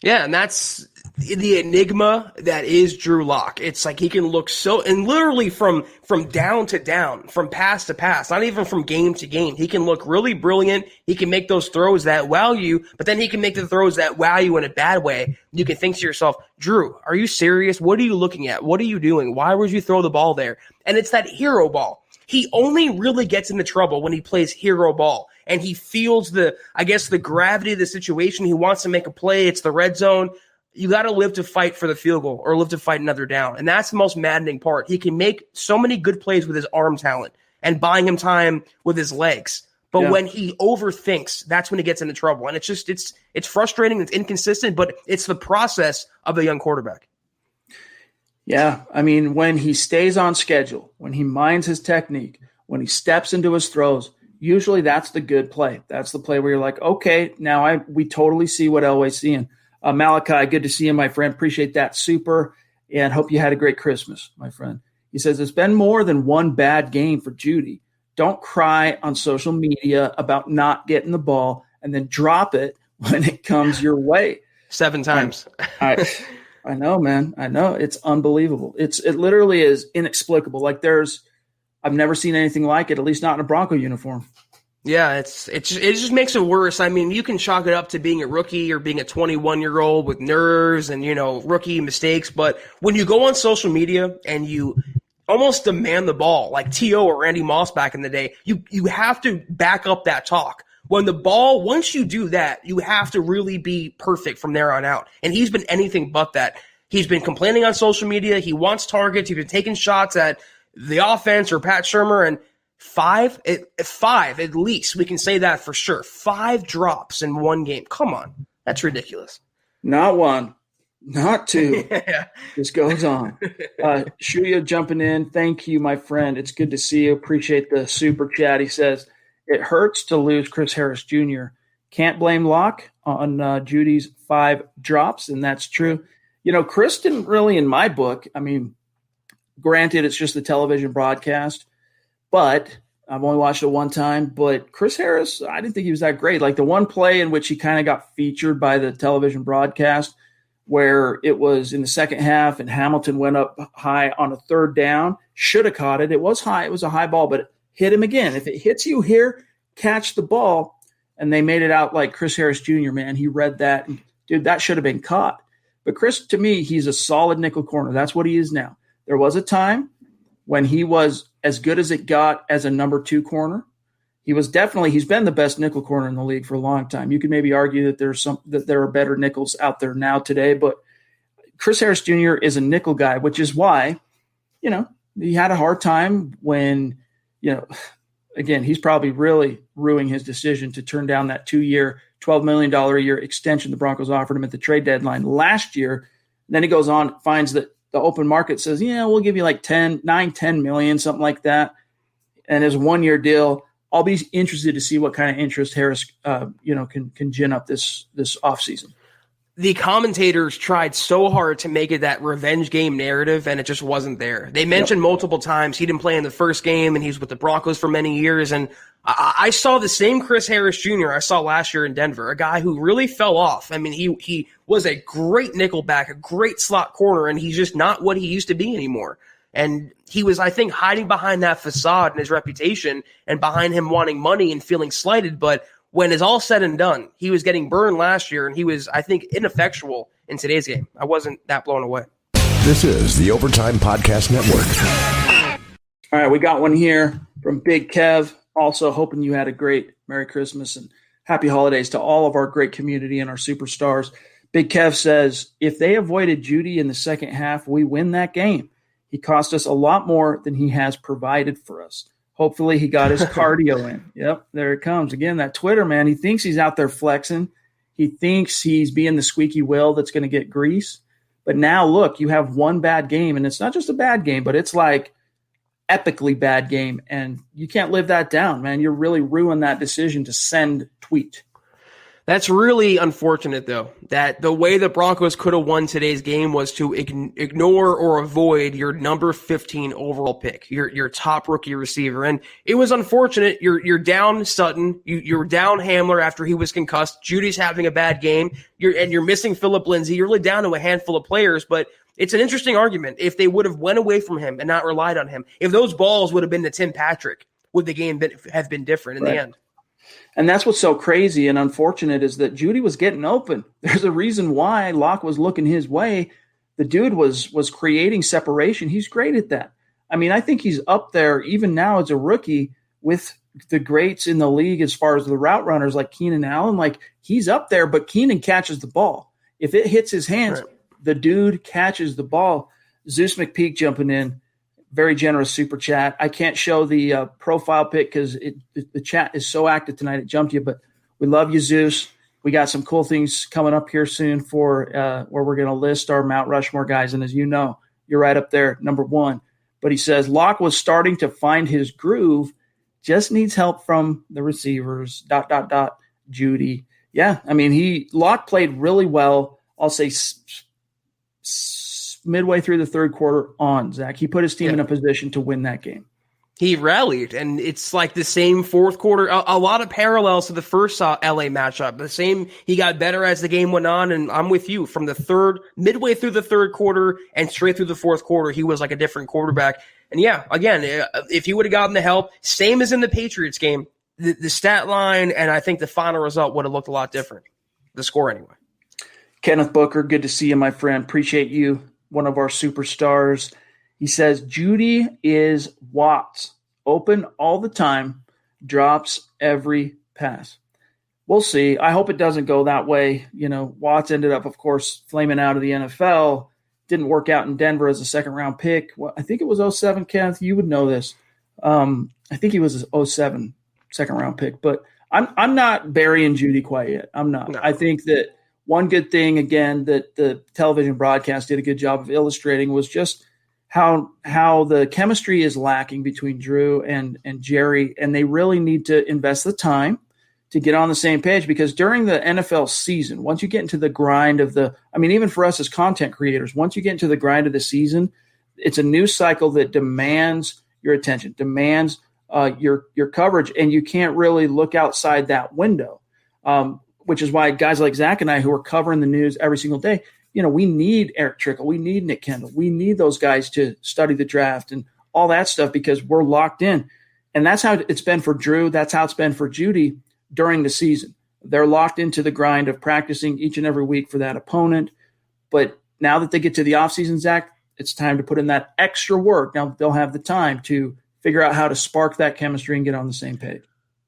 Yeah, and that's the enigma that is Drew Lock. It's like he can look so, and literally from down to down, from pass to pass, not even from game to game. He can look really brilliant. He can make those throws that wow you, but then he can make the throws that wow you in a bad way. You can think to yourself, Drew, are you serious? What are you looking at? What are you doing? Why would you throw the ball there? And it's that hero ball. He only really gets into trouble when he plays hero ball. And he feels the gravity of the situation. He wants to make a play. It's the red zone. You got to live to fight for the field goal or live to fight another down. And that's the most maddening part. He can make so many good plays with his arm talent and buying him time with his legs. But when he overthinks, that's when he gets into trouble. And it's frustrating. It's inconsistent, but it's the process of a young quarterback. Yeah. I mean, when he stays on schedule, when he minds his technique, when he steps into his throws, usually that's the good play. That's the play where you're like, okay, now we totally see what Elway's seeing. Malachi, good to see you, my friend. Appreciate that. Super. And hope you had a great Christmas, my friend. He says, it's been more than one bad game for Jeudy. Don't cry on social media about not getting the ball and then drop it when it comes your way. 7 times. I know, man. I know. It's unbelievable. It literally is inexplicable. Like I've never seen anything like it, at least not in a Bronco uniform. Yeah, it just makes it worse. I mean, you can chalk it up to being a rookie or being a 21-year-old with nerves and, rookie mistakes. But when you go on social media and you almost demand the ball, like T.O. or Randy Moss back in the day, you have to back up that talk. Once you do that, you have to really be perfect from there on out. And he's been anything but that. He's been complaining on social media. He wants targets. He's been taking shots at the offense or Pat Shurmur, and five at least. We can say that for sure. 5 drops in one game. Come on. That's ridiculous. Not one, not 2. Yeah. This goes on. Shuya jumping in. Thank you, my friend. It's good to see you. Appreciate the super chat. He says, it hurts to lose Chris Harris Jr. Can't blame Locke on Jeudy's 5 drops, and that's true. Chris didn't really, in my book, I mean, granted, it's just the television broadcast, but I've only watched it one time. But Chris Harris, I didn't think he was that great. Like the one play in which he kind of got featured by the television broadcast where it was in the second half and Hamilton went up high on a 3rd down, should have caught it. It was high. It was a high ball, but it hit him again. If it hits you here, catch the ball. And they made it out like Chris Harris Jr., man. He read that. And, dude, that should have been caught. But Chris, to me, he's a solid nickel corner. That's what he is now. There was a time when he was as good as it got as a number 2 corner. He's been the best nickel corner in the league for a long time. You could maybe argue that there are better nickels out there now today, but Chris Harris Jr. is a nickel guy, which is why, he had a hard time when, again, he's probably really ruining his decision to turn down that 2-year, $12 million a year extension the Broncos offered him at the trade deadline last year. And then he goes on, finds that the open market says, yeah, we'll give you like 10 million, something like that. And as a 1-year deal, I'll be interested to see what kind of interest Harris, can gin up this offseason. The commentators tried so hard to make it that revenge game narrative, and it just wasn't there. They mentioned multiple times he didn't play in the first game, and he's with the Broncos for many years. And I saw the same Chris Harris Jr. I saw last year in Denver, a guy who really fell off. I mean, he was a great nickelback, a great slot corner, and he's just not what he used to be anymore. And he was, I think, hiding behind that facade and his reputation and behind him wanting money and feeling slighted. But when it's all said and done, he was getting burned last year, and he was, I think, ineffectual in today's game. I wasn't that blown away. This is the Overtime Podcast Network. All right, we got one here from Big Kev. Also hoping you had a great Merry Christmas and Happy Holidays to all of our great community and our superstars. Big Kev says, if they avoided Jeudy in the second half, we win that game. He cost us a lot more than he has provided for us. Hopefully he got his cardio in. Yep, there it comes. Again, that Twitter, man, he thinks he's out there flexing. He thinks he's being the squeaky wheel that's going to get grease. But now, look, you have one bad game, and it's not just a bad game, but it's like epically bad game, and you can't live that down, man. You're really ruining that decision to send tweet. That's really unfortunate, though, that the way the Broncos could have won today's game was to ignore or avoid your number 15 overall pick, your top rookie receiver. And it was unfortunate. You're down Sutton. You're down Hamler after he was concussed. Jeudy's having a bad game. You're missing Philip Lindsay. You're really down to a handful of players. But it's an interesting argument. If they would have went away from him and not relied on him, if those balls would have been to Tim Patrick, would the game have been different in the end? And that's what's so crazy and unfortunate is that Jeudy was getting open. There's a reason why Locke was looking his way. The dude was creating separation. He's great at that. I mean, I think he's up there even now as a rookie with the greats in the league as far as the route runners like Keenan Allen. Like, he's up there, but Keenan catches the ball. If it hits his hands, the dude catches the ball. Zeus McPeak jumping in. Very generous super chat. I can't show the profile pic because the chat is so active tonight. It jumped you, but we love you, Zeus. We got some cool things coming up here soon for where we're going to list our Mount Rushmore guys. And as you know, you're right up there, number one. But he says Locke was starting to find his groove, just needs help from the receivers, ... Jeudy. Yeah, I mean, Locke played really well. I'll say midway through the third quarter on, Zach. He put his team in a position to win that game. He rallied, and it's like the same fourth quarter. A lot of parallels to the first LA matchup. The same, he got better as the game went on, and I'm with you. From midway through the third quarter and straight through the fourth quarter, he was like a different quarterback. And yeah, again, if he would have gotten the help, same as in the Patriots game, the stat line and I think the final result would have looked a lot different. The score anyway. Kenneth Booker, good to see you, my friend. Appreciate you. One of our superstars. He says, Jeudy is Watts. Open all the time, drops every pass. We'll see. I hope it doesn't go that way. You know, Watts ended up, of course, flaming out of the NFL. Didn't work out in Denver as a second-round pick. Well, I think it was 07, Kenneth. You would know this. I think he was a 07 second-round pick. But I'm not burying Jeudy quite yet. I'm not. No. I think that one good thing, again, that the television broadcast did a good job of illustrating was just how the chemistry is lacking between Drew and Jerry, and they really need to invest the time to get on the same page because during the NFL season, once you get into the grind of even for us as content creators, once you get into the grind of the season, it's a news cycle that demands your attention, demands your coverage, and you can't really look outside that window. Which is why guys like Zach and I, who are covering the news every single day, you know, we need Eric Trickle, we need Nick Kendall, we need those guys to study the draft and all that stuff because we're locked in. And that's how it's been for Drew. That's how it's been for Jeudy during the season. They're locked into the grind of practicing each and every week for that opponent. But now that they get to the offseason, Zach, it's time to put in that extra work. Now they'll have the time to figure out how to spark that chemistry and get on the same page.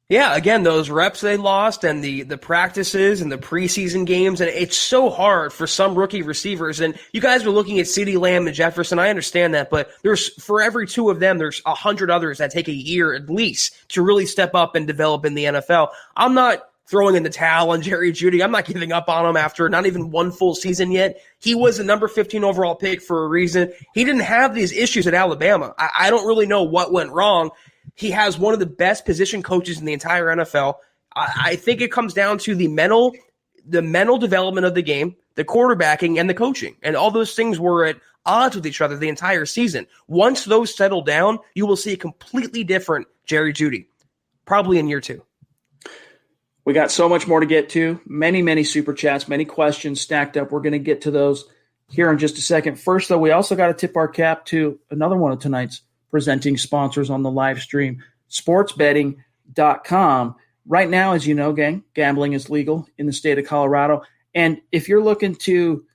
Yeah, again, those reps they lost and the practices and the preseason games, and it's so hard for some rookie receivers. And you guys were looking at CeeDee Lamb and Jefferson. I understand that, but for every two of them, there's 100 others that take a year at least to really step up and develop in the NFL. I'm not throwing in the towel on Jerry Jeudy. I'm not giving up on him after not even one full season yet. He was a number 15 overall pick for a reason. He didn't have these issues at Alabama. I don't really know what went wrong. He has one of the best position coaches in the entire NFL. I think it comes down to the mental development of the game, the quarterbacking, and the coaching. And all those things were at odds with each other the entire season. Once those settle down, you will see a completely different Jerry Jeudy, probably in year two. We got so much more to get to. Many, many super chats, many questions stacked up. We're going to get to those here in just a second. First, though, we also got to tip our cap to another one of tonight's presenting sponsors on the live stream, sportsbetting.com. Right now, as you know, gang, gambling is legal in the state of Colorado. And if you're looking to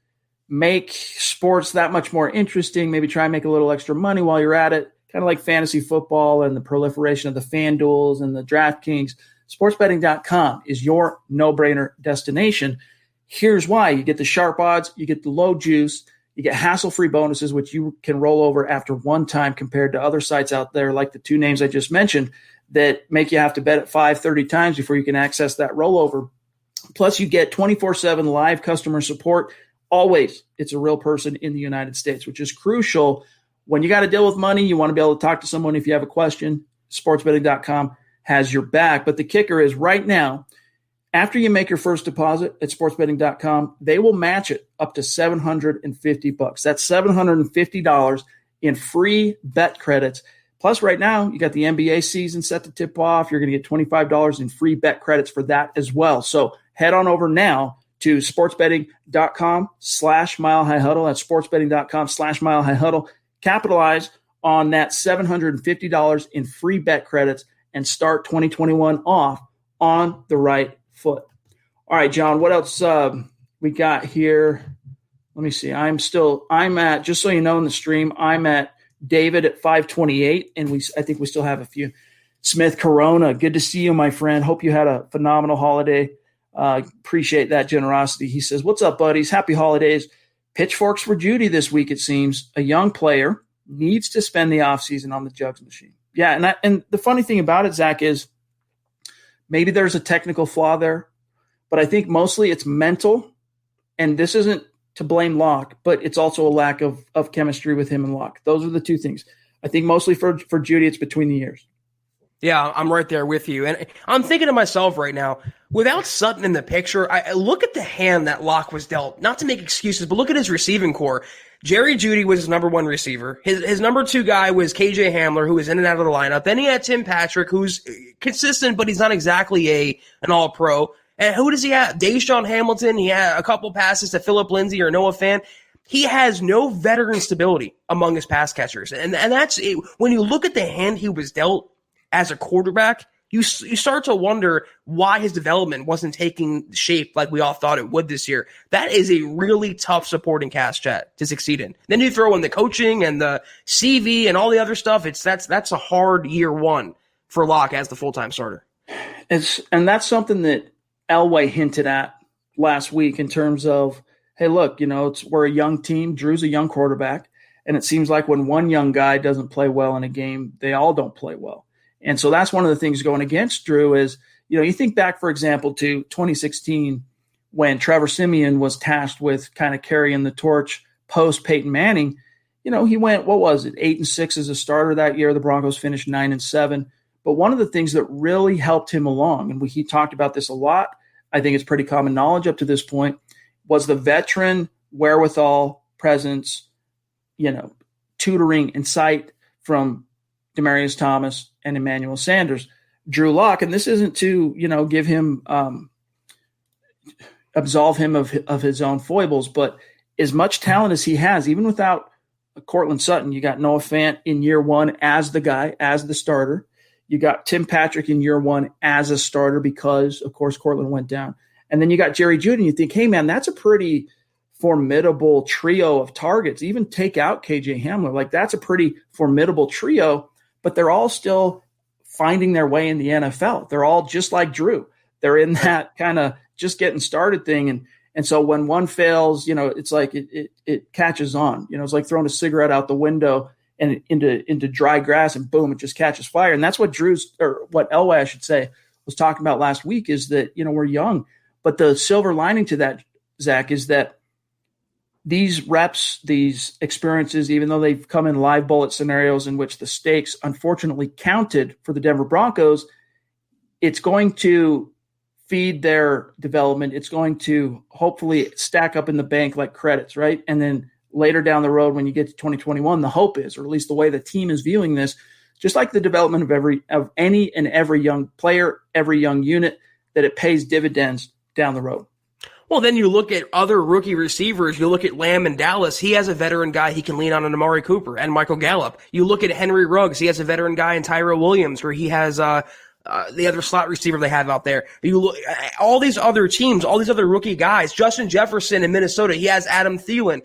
make sports that much more interesting, maybe try and make a little extra money while you're at it, kind of like fantasy football and the proliferation of the FanDuels and the DraftKings, sportsbetting.com is your no-brainer destination. Here's why. You get the sharp odds, you get the low juice, you get hassle-free bonuses, which you can roll over after one time compared to other sites out there like the two names I just mentioned that make you have to bet at 30 times before you can access that rollover. Plus, you get 24/7 live customer support. Always, it's a real person in the United States, which is crucial. When you got to deal with money, you want to be able to talk to someone if you have a question. Sportsbetting.com has your back. But the kicker is right now, After you make your first deposit at sportsbetting.com, they will match it up to $750. That's $750 in free bet credits. Plus, right now, you got the NBA season set to tip off. You're going to get $25 in free bet credits for that as well. So head on over now to sportsbetting.com/milehighhuddle. That's sportsbetting.com/milehighhuddle. Capitalize on that $750 in free bet credits and start 2021 off on the right foot. All right, John, what else we got here? Let me see. I'm at, just so you know in the stream, I'm at David at 528, and I think we still have a few. Smith Corona, good to see you, my friend. Hope you had a phenomenal holiday. Appreciate that generosity. He says, what's up, buddies? Happy holidays. Pitchforks for Jeudy this week, it seems. A young player needs to spend the offseason on the jugs machine. Yeah, and the funny thing about it, Zach, is maybe there's a technical flaw there, but I think mostly it's mental, and this isn't to blame Locke, but it's also a lack of chemistry with him and Locke. Those are the two things. I think mostly for Jeudy, it's between the ears. Yeah, I'm right there with you. And I'm thinking to myself right now, without Sutton in the picture, I look at the hand that Locke was dealt. Not to make excuses, but look at his receiving core. Jerry Jeudy was his number one receiver. His number two guy was KJ Hamler, who was in and out of the lineup. Then he had Tim Patrick, who's consistent, but he's not exactly an all-pro. And who does he have? Deshaun Hamilton. He had a couple passes to Philip Lindsay or Noah Fant. He has no veteran stability among his pass catchers. And that's it. When you look at the hand he was dealt as a quarterback, you start to wonder why his development wasn't taking shape like we all thought it would this year. That is a really tough supporting cast, Chad, to succeed in. Then you throw in the coaching and the CV and all the other stuff. That's a hard year one for Locke as the full-time starter. And that's something that Elway hinted at last week in terms of, hey, look, we're a young team. Drew's a young quarterback. And it seems like when one young guy doesn't play well in a game, they all don't play well. And so that's one of the things going against Drew is, you think back, for example, to 2016 when Trevor Siemian was tasked with kind of carrying the torch post Peyton Manning. He went, 8-6 as a starter that year. The Broncos finished 9-7. But one of the things that really helped him along, and he talked about this a lot, I think it's pretty common knowledge up to this point, was the veteran wherewithal, presence, tutoring and sight from Demaryius Thomas and Emmanuel Sanders. Drew Lock, and this isn't to, give him, absolve him of his own foibles, but as much talent as he has, even without Cortland Sutton, you got Noah Fant in year one as the guy, as the starter. You got Tim Patrick in year one as a starter because, of course, Cortland went down. And then you got Jerry Jeudy, and you think, hey, man, that's a pretty formidable trio of targets. Even take out KJ Hamler. Like, that's a pretty formidable trio, but they're all still finding their way in the NFL. They're all just like Drew. They're in that kind of just getting started thing. And so when one fails, it's like it catches on. It's like throwing a cigarette out the window and into dry grass, and boom, it just catches fire. And that's what what Elway, I should say, was talking about last week is that, we're young. But the silver lining to that, Zach, is that these reps, these experiences, even though they've come in live bullet scenarios in which the stakes unfortunately counted for the Denver Broncos, it's going to feed their development. It's going to hopefully stack up in the bank like credits, right? And then later down the road, when you get to 2021, the hope is, or at least the way the team is viewing this, just like the development of any and every young player, every young unit, that it pays dividends down the road. Well, then you look at other rookie receivers. You look at Lamb in Dallas. He has a veteran guy he can lean on Amari Cooper and Michael Gallup. You look at Henry Ruggs. He has a veteran guy in Tyrell Williams, where he has the other slot receiver they have out there. You look all these other teams, all these other rookie guys. Justin Jefferson in Minnesota. He has Adam Thielen.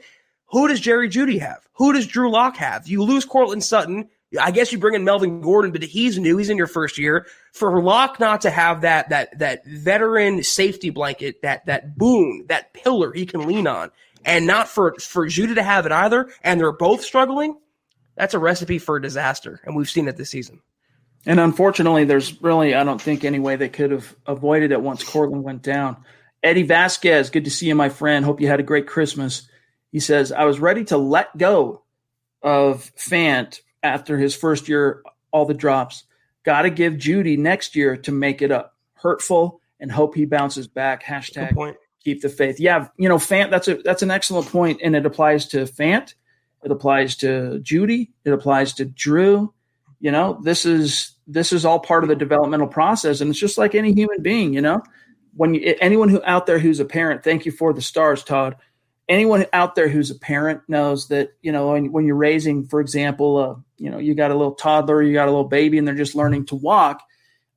Who does Jerry Jeudy have? Who does Drew Lock have? You lose Cortland Sutton. I guess you bring in Melvin Gordon, but he's new. He's in your first year. For Locke not to have that veteran safety blanket, that boon, that pillar he can lean on, and not for Jeudy to have it either, and they're both struggling, that's a recipe for a disaster, and we've seen it this season. And unfortunately, there's really, I don't think, any way they could have avoided it once Cortland went down. Eddie Vasquez, good to see you, my friend. Hope you had a great Christmas. He says, I was ready to let go of Fant after his first year, all the drops. Got to give Jeudy next year to make it up. Hurtful and hope he bounces back. Hashtag Good point. keep the faith. Yeah, Fant, that's an excellent point, and it applies to Fant. It applies to Jeudy. It applies to Drew. This is all part of the developmental process, and it's just like any human being. Anyone who out there who's a parent, thank you for the stars, Todd. Anyone out there who's a parent knows that when you're raising, for example, you got a little toddler, you got a little baby, and they're just learning to walk.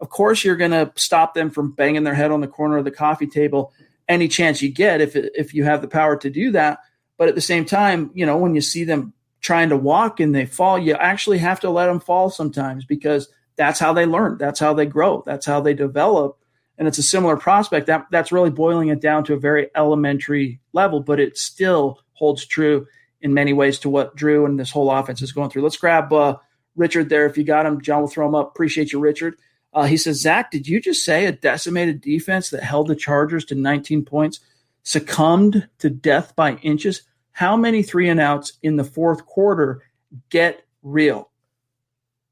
Of course, you're going to stop them from banging their head on the corner of the coffee table any chance you get if you have the power to do that. But at the same time, when you see them trying to walk and they fall, you actually have to let them fall sometimes, because that's how they learn. That's how they grow. That's how they develop. And it's a similar prospect. That's really boiling it down to a very elementary level, but it still holds true in many ways to what Drew and this whole offense is going through. Let's grab Richard there. If you got him, John will throw him up. Appreciate you, Richard. He says, Zach, did you just say a decimated defense that held the Chargers to 19 points succumbed to death by inches? How many 3-and-outs in the fourth quarter? Get real.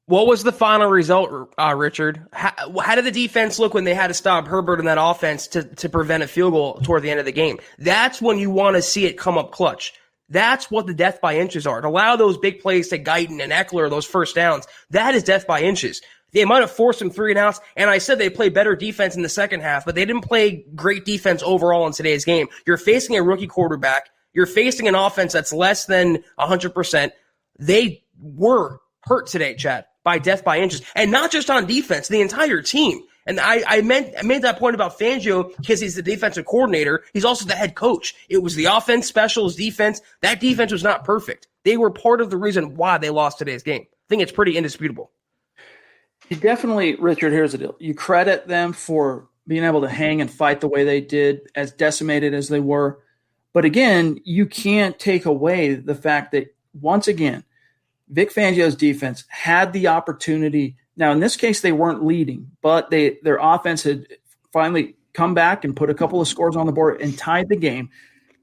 What was the final result, Richard? How did the defense look when they had to stop Herbert in that offense to prevent a field goal toward the end of the game? That's when you want to see it come up clutch. That's what the death by inches are. To allow those big plays to Guyton and Eckler, those first downs, that is death by inches. They might have forced some 3-and-outs, and I said they played better defense in the second half, but they didn't play great defense overall in today's game. You're facing a rookie quarterback. You're facing an offense that's less than 100%. They were hurt today, Chad, by death by inches. And not just on defense, the entire team. And I made that point about Fangio because he's the defensive coordinator. He's also the head coach. It was the offense, specials, defense. That defense was not perfect. They were part of the reason why they lost today's game. I think it's pretty indisputable. You definitely, Richard, here's the deal. You credit them for being able to hang and fight the way they did, as decimated as they were. But again, you can't take away the fact that, once again, Vic Fangio's defense had the opportunity. Now, in this case, they weren't leading, but their offense had finally come back and put a couple of scores on the board and tied the game.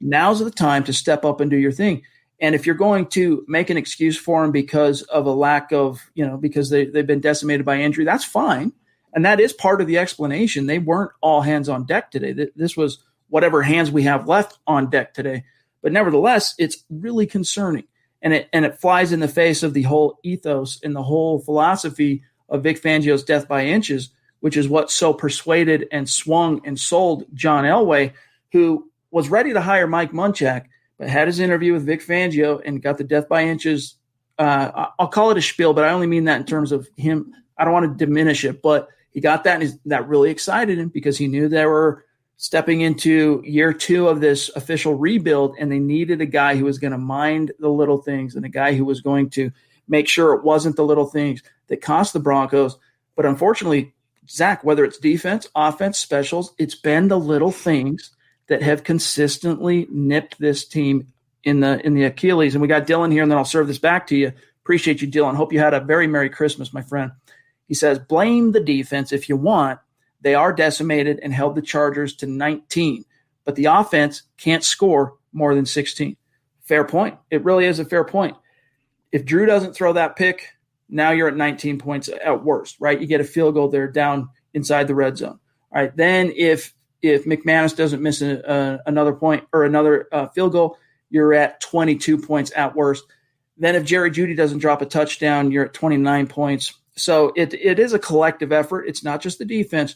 Now's the time to step up and do your thing. And if you're going to make an excuse for them because of a lack of, because they've been decimated by injury, that's fine. And that is part of the explanation. They weren't all hands on deck today. This was whatever hands we have left on deck today. But nevertheless, it's really concerning. And it flies in the face of the whole ethos and the whole philosophy of Vic Fangio's death by inches, which is what so persuaded and swung and sold John Elway, who was ready to hire Mike Munchak, but had his interview with Vic Fangio and got the death by inches. I'll call it a spiel, but I only mean that in terms of him. I don't want to diminish it, but he got that, and that really excited him because he knew they were stepping into year 2 of this official rebuild, and they needed a guy who was going to mind the little things and a guy who was going to make sure it wasn't the little things that cost the Broncos. But unfortunately, Zach, whether it's defense, offense, specials, it's been the little things that have consistently nipped this team in the Achilles. And we got Dylan here, and then I'll serve this back to you. Appreciate you, Dylan. Hope you had a very Merry Christmas, my friend. He says, blame the defense if you want. They are decimated and held the Chargers to 19, but the offense can't score more than 16. Fair point. It really is a fair point. If Drew doesn't throw that pick, now you're at 19 points at worst, right? You get a field goal there down inside the red zone. All right, then if McManus doesn't miss another point or another field goal, you're at 22 points at worst. Then if Jerry Jeudy doesn't drop a touchdown, you're at 29 points. So it is a collective effort. It's not just the defense,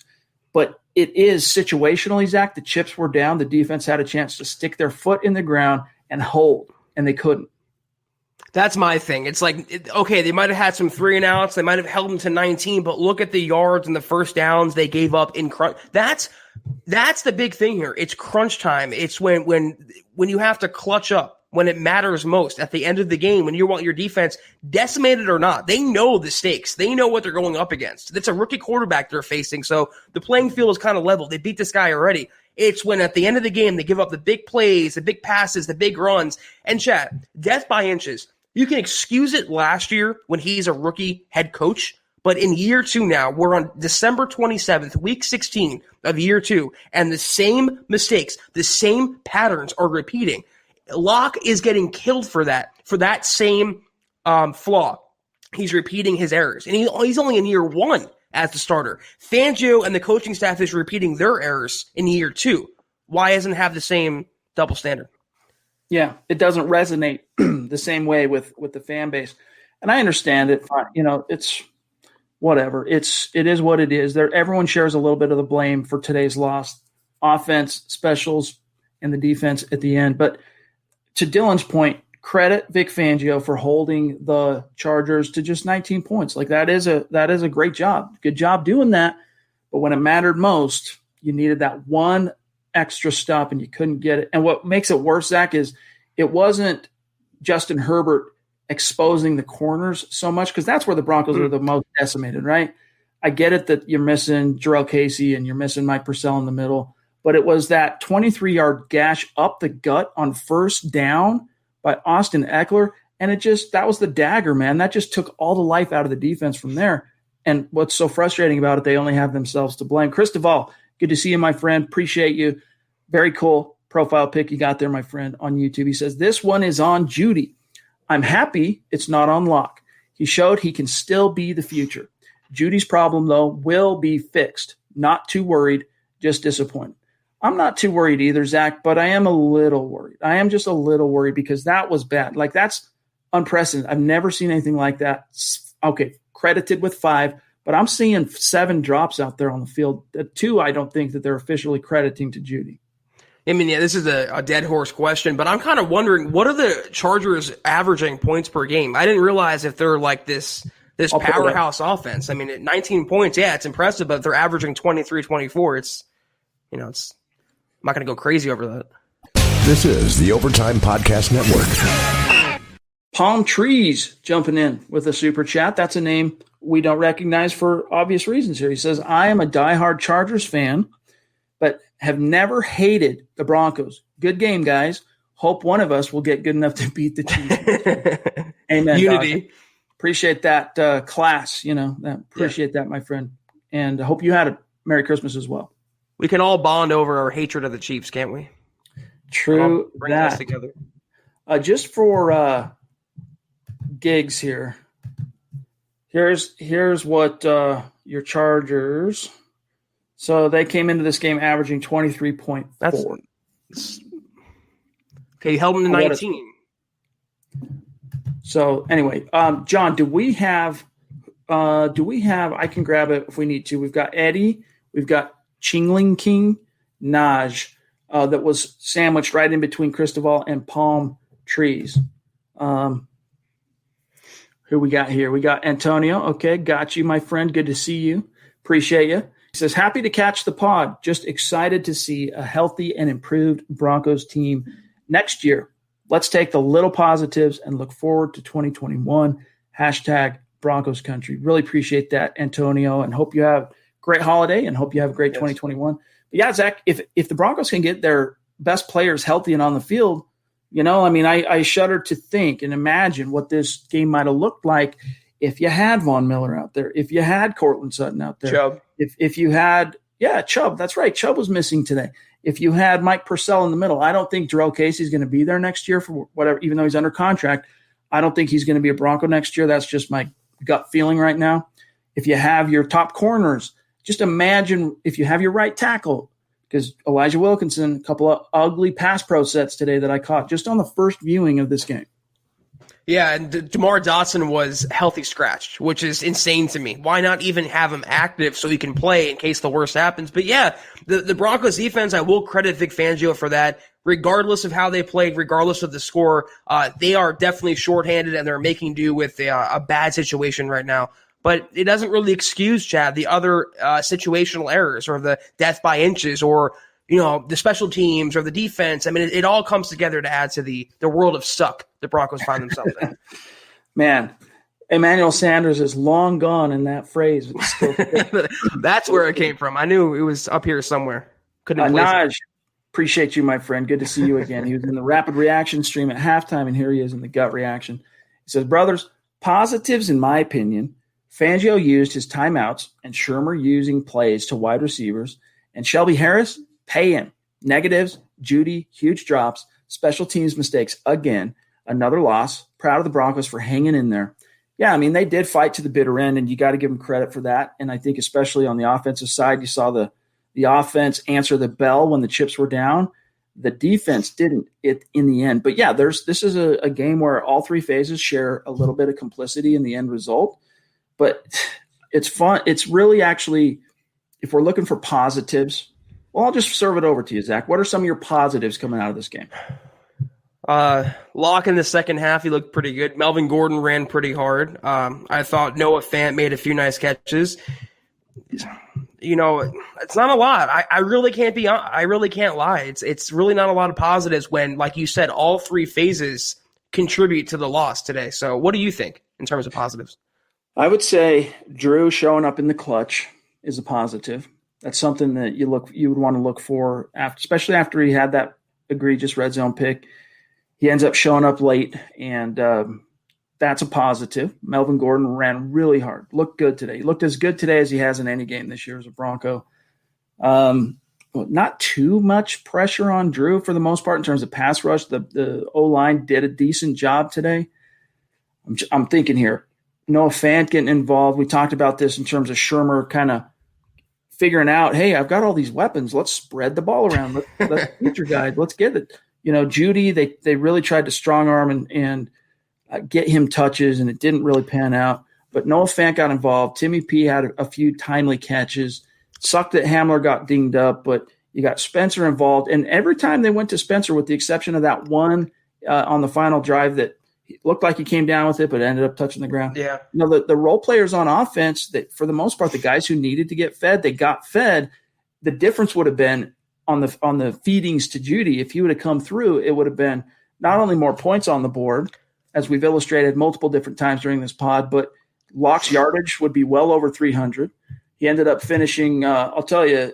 but it is situationally, Zach. The chips were down. The defense had a chance to stick their foot in the ground and hold, and they couldn't. That's my thing. It's like, okay, they might have had some 3-and-outs. They might have held them to 19, but look at the yards and the first downs they gave up in crunch. That's the big thing here. It's crunch time. It's when you have to clutch up, when it matters most at the end of the game, when you want your defense decimated or not. They know the stakes. They know what they're going up against. It's a rookie quarterback they're facing, so the playing field is kind of level. They beat this guy already. It's when at the end of the game they give up the big plays, the big passes, the big runs. And Chad, death by inches. You can excuse it last year when he's a rookie head coach, but in year 2 now, we're on December 27th, week 16 of year 2, and the same mistakes, the same patterns are repeating. Locke is getting killed for that same flaw. He's repeating his errors, and he's only in year 1 as the starter. Fangio and the coaching staff is repeating their errors in year 2. Why doesn't it have the same double standard? Yeah, it doesn't resonate the same way with the fan base. And I understand it. It's whatever. It is what it is. Everyone shares a little bit of the blame for today's loss. Offense, specials, and the defense at the end. But to Dylan's point, credit Vic Fangio for holding the Chargers to just 19 points. Like that is a great job. Good job doing that. But when it mattered most, you needed that one extra stop and you couldn't get it. And what makes it worse, Zach, is it wasn't Justin Herbert exposing the corners so much, because that's where the Broncos are the most decimated, right? I get it that you're missing Jarrell Casey and you're missing Mike Purcell in the middle, but it was that 23-yard gash up the gut on first down by Austin Eckler, and that was the dagger, man. That just took all the life out of the defense from there. And what's so frustrating about it, they only have themselves to blame. Chris Duvall, good to see you, my friend. Appreciate you. Very cool profile pic you got there, my friend, on YouTube. He says, this one is on Jeudy. I'm happy it's not on Locke. He showed he can still be the future. Judy's problem, though, will be fixed. Not too worried, just disappointed. I'm not too worried either, Zach, but I am a little worried. I am just a little worried because that was bad. Like, that's unprecedented. I've never seen anything like that. Okay, credited with 5, but I'm seeing 7 drops out there on the field. 2, I don't think that they're officially crediting to Jeudy. I mean, yeah, this is a dead horse question, but I'm kind of wondering, what are the Chargers averaging points per game? I didn't realize if they're like this powerhouse offense. I mean, at 19 points, yeah, it's impressive, but they're averaging 23, 24. I'm not going to go crazy over that. This is the Overtime Podcast Network. Palm Trees jumping in with a super chat. That's a name we don't recognize for obvious reasons here. He says, I am a diehard Chargers fan, but have never hated the Broncos. Good game, guys. Hope one of us will get good enough to beat the team. Amen. Unity. Dog. Appreciate that class. Appreciate that, my friend. And I hope you had a Merry Christmas as well. We can all bond over our hatred of the Chiefs, can't we? True. Bring us together. Just for gigs here. Here's what your Chargers. So they came into this game averaging 23.4. Okay, you held them to 19. So anyway, John, do we have I can grab it if we need to. We've got Eddie, we've got Chingling King, Naj, that was sandwiched right in between Cristobal and Palm Trees. Who we got here? We got Antonio. Okay, got you, my friend. Good to see you. Appreciate you. He says, happy to catch the pod. Just excited to see a healthy and improved Broncos team next year. Let's take the little positives and look forward to 2021. Hashtag Broncos country. Really appreciate that, Antonio, and hope you have a great holiday and hope you have a great 2021. But yeah, Zach, if the Broncos can get their best players healthy and on the field, I shudder to think and imagine what this game might have looked like if you had Von Miller out there, if you had Cortland Sutton out there, Chubb. If you had, Chubb, that's right. Chubb was missing today. If you had Mike Purcell in the middle, I don't think Jarrell Casey is going to be there next year for whatever, even though he's under contract. I don't think he's going to be a Bronco next year. That's just my gut feeling right now. If you have your top corners, just imagine if you have your right tackle, because Elijah Wilkinson, a couple of ugly pass pro sets today that I caught just on the first viewing of this game. Yeah, and DeMar Dotson was healthy scratched, which is insane to me. Why not even have him active so he can play in case the worst happens? But yeah, the Broncos defense, I will credit Vic Fangio for that. Regardless of how they played, regardless of the score, they are definitely shorthanded and they're making do with a bad situation right now. But it doesn't really excuse, Chad, the other situational errors or the death by inches or the special teams or the defense. I mean, it all comes together to add to the world of suck the Broncos find themselves in. Man, Emmanuel Sanders is long gone in that phrase. That's where it came from. I knew it was up here somewhere. Couldn't place Naj, it. Appreciate you, my friend. Good to see you again. He was in the rapid reaction stream at halftime, and here he is in the gut reaction. He says, brothers, positives in my opinion, Fangio used his timeouts and Shermer using plays to wide receivers, and Shelby Harris, pay him. Negatives, Jeudy, huge drops, special teams mistakes again, another loss. Proud of the Broncos for hanging in there. Yeah, I mean, they did fight to the bitter end, and you got to give them credit for that. And I think especially on the offensive side, you saw the offense answer the bell when the chips were down. The defense didn't in the end. But, yeah, this is a game where all three phases share a little bit of complicity in the end result. But it's fun. It's really actually, if we're looking for positives, well, I'll just serve it over to you, Zach. What are some of your positives coming out of this game? Locke in the second half, he looked pretty good. Melvin Gordon ran pretty hard. I thought Noah Fant made a few nice catches. You know, it's not a lot. I really can't lie. It's really not a lot of positives when, like you said, all three phases contribute to the loss today. So what do you think in terms of positives? I would say Drew showing up in the clutch is a positive. That's something that you would want to look for, especially after he had that egregious red zone pick. He ends up showing up late, and that's a positive. Melvin Gordon ran really hard, looked good today. He looked as good today as he has in any game this year as a Bronco. Not too much pressure on Drew for the most part in terms of pass rush. The O-line did a decent job today. I'm thinking here, Noah Fant getting involved. We talked about this in terms of Shermer kind of figuring out, hey, I've got all these weapons. Let's spread the ball around. Let's feature guide. Let's get it. You know, Jeudy, they really tried to strong arm and get him touches, and it didn't really pan out. But Noah Fant got involved. Timmy P had a few timely catches. Sucked that Hamler got dinged up, but you got Spencer involved. And every time they went to Spencer, with the exception of that one on the final drive that looked like he came down with it, but ended up touching the ground. Yeah. You know, the role players on offense, that for the most part, the guys who needed to get fed, they got fed. The difference would have been on the feedings to Jeudy. If he would have come through, it would have been not only more points on the board, as we've illustrated multiple different times during this pod, but Locke's yardage would be well over 300. He ended up finishing, I'll tell you,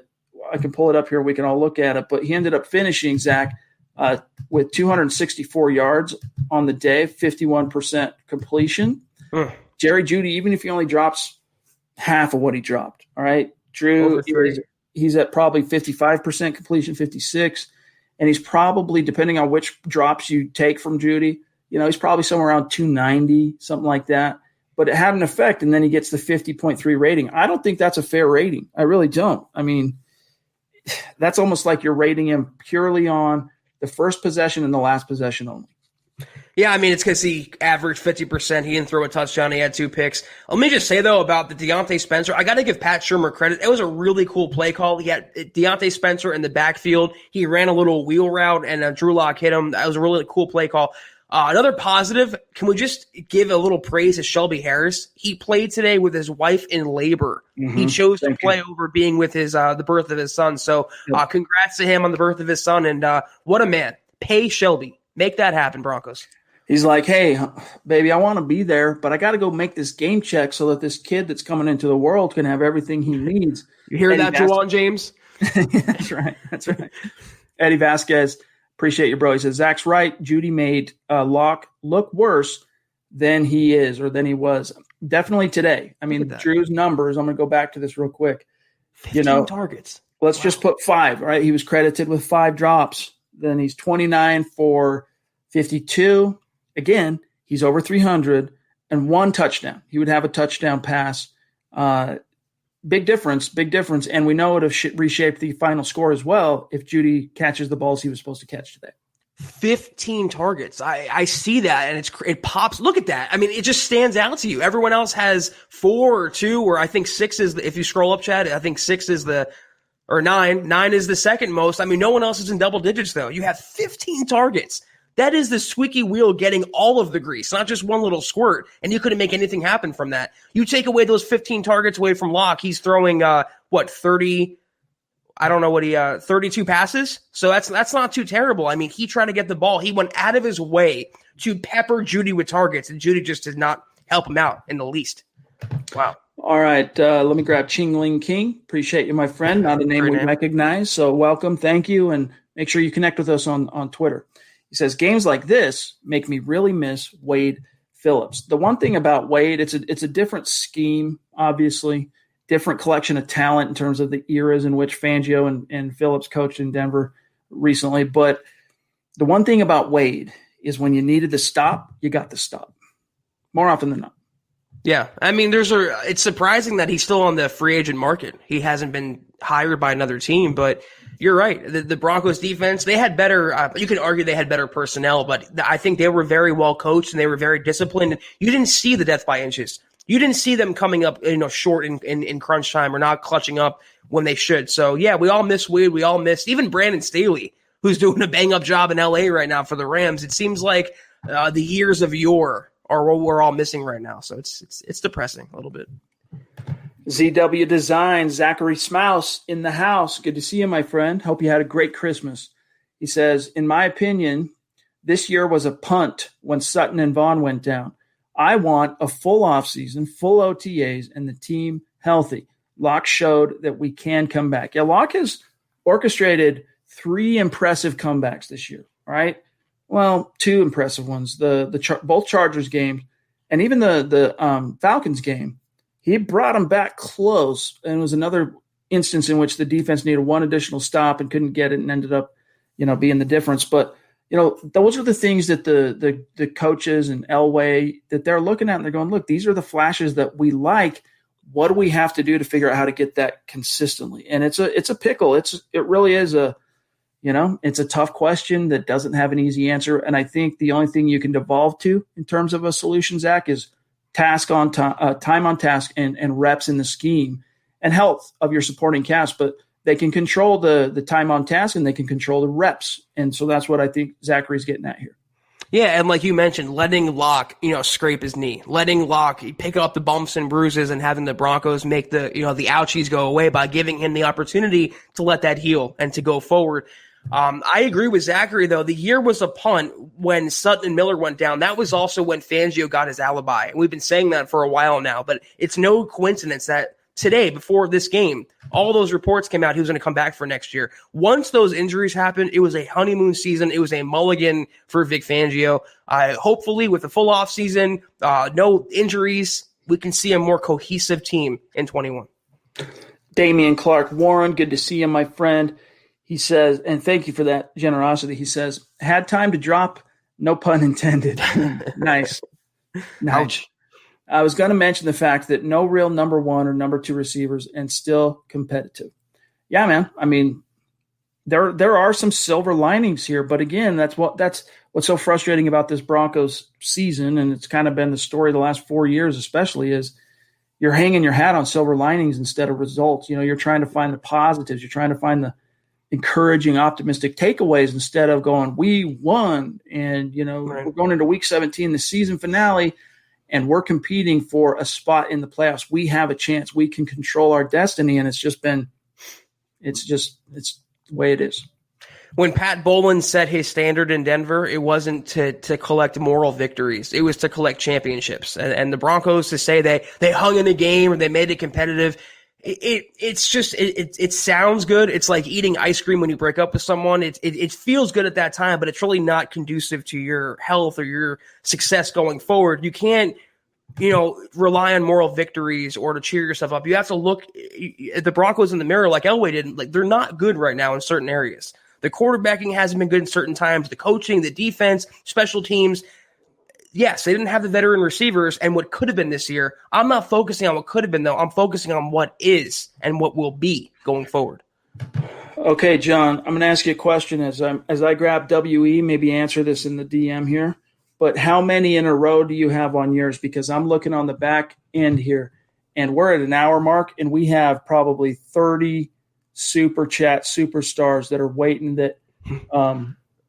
I can pull it up here. We can all look at it, but he ended up finishing, Zach, with 264 yards on the day, 51% completion. Jerry Jeudy, even if he only drops half of what he dropped, all right? Drew, he's at probably 55% completion, 56, and he's probably, depending on which drops you take from Jeudy, you know, he's probably somewhere around 290, something like that. But it had an effect, and then he gets the 50.3 rating. I don't think that's a fair rating. I really don't. I mean, that's almost like you're rating him purely on the first possession and the last possession only. Yeah, I mean, it's because he averaged 50%. He didn't throw a touchdown. He had 2 picks. Let me just say, though, about the Deontay Spencer, I got to give Pat Shermer credit. It was a really cool play call. He had Deontay Spencer in the backfield. He ran a little wheel route, and Drew Lock hit him. That was a really cool play call. Another positive, can we just give a little praise to Shelby Harris? He played today with his wife in labor. Mm-hmm. He chose to play over being with his the birth of his son. So congrats to him on the birth of his son. And what a man. Pay Shelby. Make that happen, Broncos. He's like, hey, baby, I want to be there, but I got to go make this game check so that this kid that's coming into the world can have everything he needs. You hear that, Juwan James? That's right. That's right. Eddie Vasquez. Appreciate you, bro. He says, Zach's right. Jeudy made Locke look worse than he is or than he was. Definitely today. I mean, Drew's numbers, I'm going to go back to this real quick. 15 targets. Let's just put 5, right? He was credited with 5 drops. Then he's 29 for 52. Again, he's over 300 and 1 touchdown. He would have a touchdown pass. Big difference. And we know it have reshaped the final score as well if Jeudy catches the balls he was supposed to catch today. 15 targets. I see that, and it pops. Look at that. I mean, it just stands out to you. Everyone else has 4 or 2, or I think 6 is, if you scroll up, Chad, I think 6 is or 9. 9 is the second most. I mean, no one else is in double digits, though. You have 15 targets. That is the squeaky wheel getting all of the grease, not just one little squirt, and you couldn't make anything happen from that. You take away those 15 targets away from Locke, he's throwing, 30, I don't know what 32 passes? So that's not too terrible. I mean, he tried to get the ball. He went out of his way to pepper Jeudy with targets, and Jeudy just did not help him out in the least. Wow. All right, let me grab Ching Ling King. Appreciate you, my friend. Not a name we recognize, so welcome, thank you, and make sure you connect with us on Twitter. He says, games like this make me really miss Wade Phillips. The one thing about Wade, it's a different scheme, obviously, different collection of talent in terms of the eras in which Fangio and Phillips coached in Denver recently. But the one thing about Wade is when you needed to stop, you got the stop more often than not. Yeah, I mean, it's surprising that he's still on the free agent market. He hasn't been hired by another team, but you're right. The Broncos defense, they had better, you can argue they had better personnel, but I think they were very well coached and they were very disciplined. You didn't see the death by inches. You didn't see them coming up, short in crunch time or not clutching up when they should. So yeah, we all miss Wade. We all missed even Brandon Staley, who's doing a bang up job in LA right now for the Rams. It seems like the years of yore are what we're all missing right now. So it's depressing a little bit. ZW Design, Zachary Smouse in the house. Good to see you, my friend. Hope you had a great Christmas. He says, in my opinion, this year was a punt when Sutton and Vaughn went down. I want a full offseason, full OTAs, and the team healthy. Locke showed that we can come back. Yeah, Locke has orchestrated 3 impressive comebacks this year, right? Well, 2 impressive ones. Both Chargers games and even the Falcons game. He brought them back close, and it was another instance in which the defense needed one additional stop and couldn't get it and ended up, being the difference. But, those are the things that the coaches and Elway that they're looking at and they're going, look, these are the flashes that we like. What do we have to do to figure out how to get that consistently? And it's a pickle. It really is it's a tough question that doesn't have an easy answer. And I think the only thing you can devolve to in terms of a solution, Zach, is time on task and reps in the scheme and health of your supporting cast. But they can control the time on task and they can control the reps. And so that's what I think Zachary's getting at here. Yeah, and like you mentioned, letting Locke, scrape his knee, letting Locke pick up the bumps and bruises and having the Broncos make the ouchies go away by giving him the opportunity to let that heal and to go forward. I agree with Zachary, though. The year was a punt when Sutton and Miller went down. That was also when Fangio got his alibi. And we've been saying that for a while now, but it's no coincidence that today, before this game, all those reports came out he was going to come back for next year. Once those injuries happened, it was a honeymoon season. It was a mulligan for Vic Fangio. Hopefully, with a full offseason, no injuries, we can see a more cohesive team in 21. Damian Clark Warren, good to see you, my friend. He says, and thank you for that generosity. He says, had time to drop, no pun intended. Nice. Ouch. I was going to mention the fact that no real number 1 or number 2 receivers and still competitive. Yeah, man. I mean, there are some silver linings here, but again, that's what's so frustrating about this Broncos season, and it's kind of been the story the last 4 years, especially, is you're hanging your hat on silver linings instead of results. You're trying to find the positives. You're trying to find the encouraging, optimistic takeaways instead of going, we won, and right. We're going into week 17, the season finale, and we're competing for a spot in the playoffs. We have a chance. We can control our destiny, and it's the way it is. When Pat Bowlen set his standard in Denver, it wasn't to collect moral victories. It was to collect championships. And the Broncos, to say they hung in a game or they made it competitive, it sounds good. It's like eating ice cream when you break up with someone. It feels good at that time, but it's really not conducive to your health or your success going forward. You can't, rely on moral victories or to cheer yourself up. You have to look at the Broncos in the mirror like Elway did. Like, they're not good right now in certain areas. The quarterbacking hasn't been good in certain times. The coaching, the defense, special teams. Yes, they didn't have the veteran receivers and what could have been this year. I'm not focusing on what could have been, though. I'm focusing on what is and what will be going forward. Okay, John, I'm going to ask you a question as I grab WE, maybe answer this in the DM here. But how many in a row do you have on yours? Because I'm looking on the back end here, and we're at an hour mark, and we have probably 30 super chat superstars that are waiting that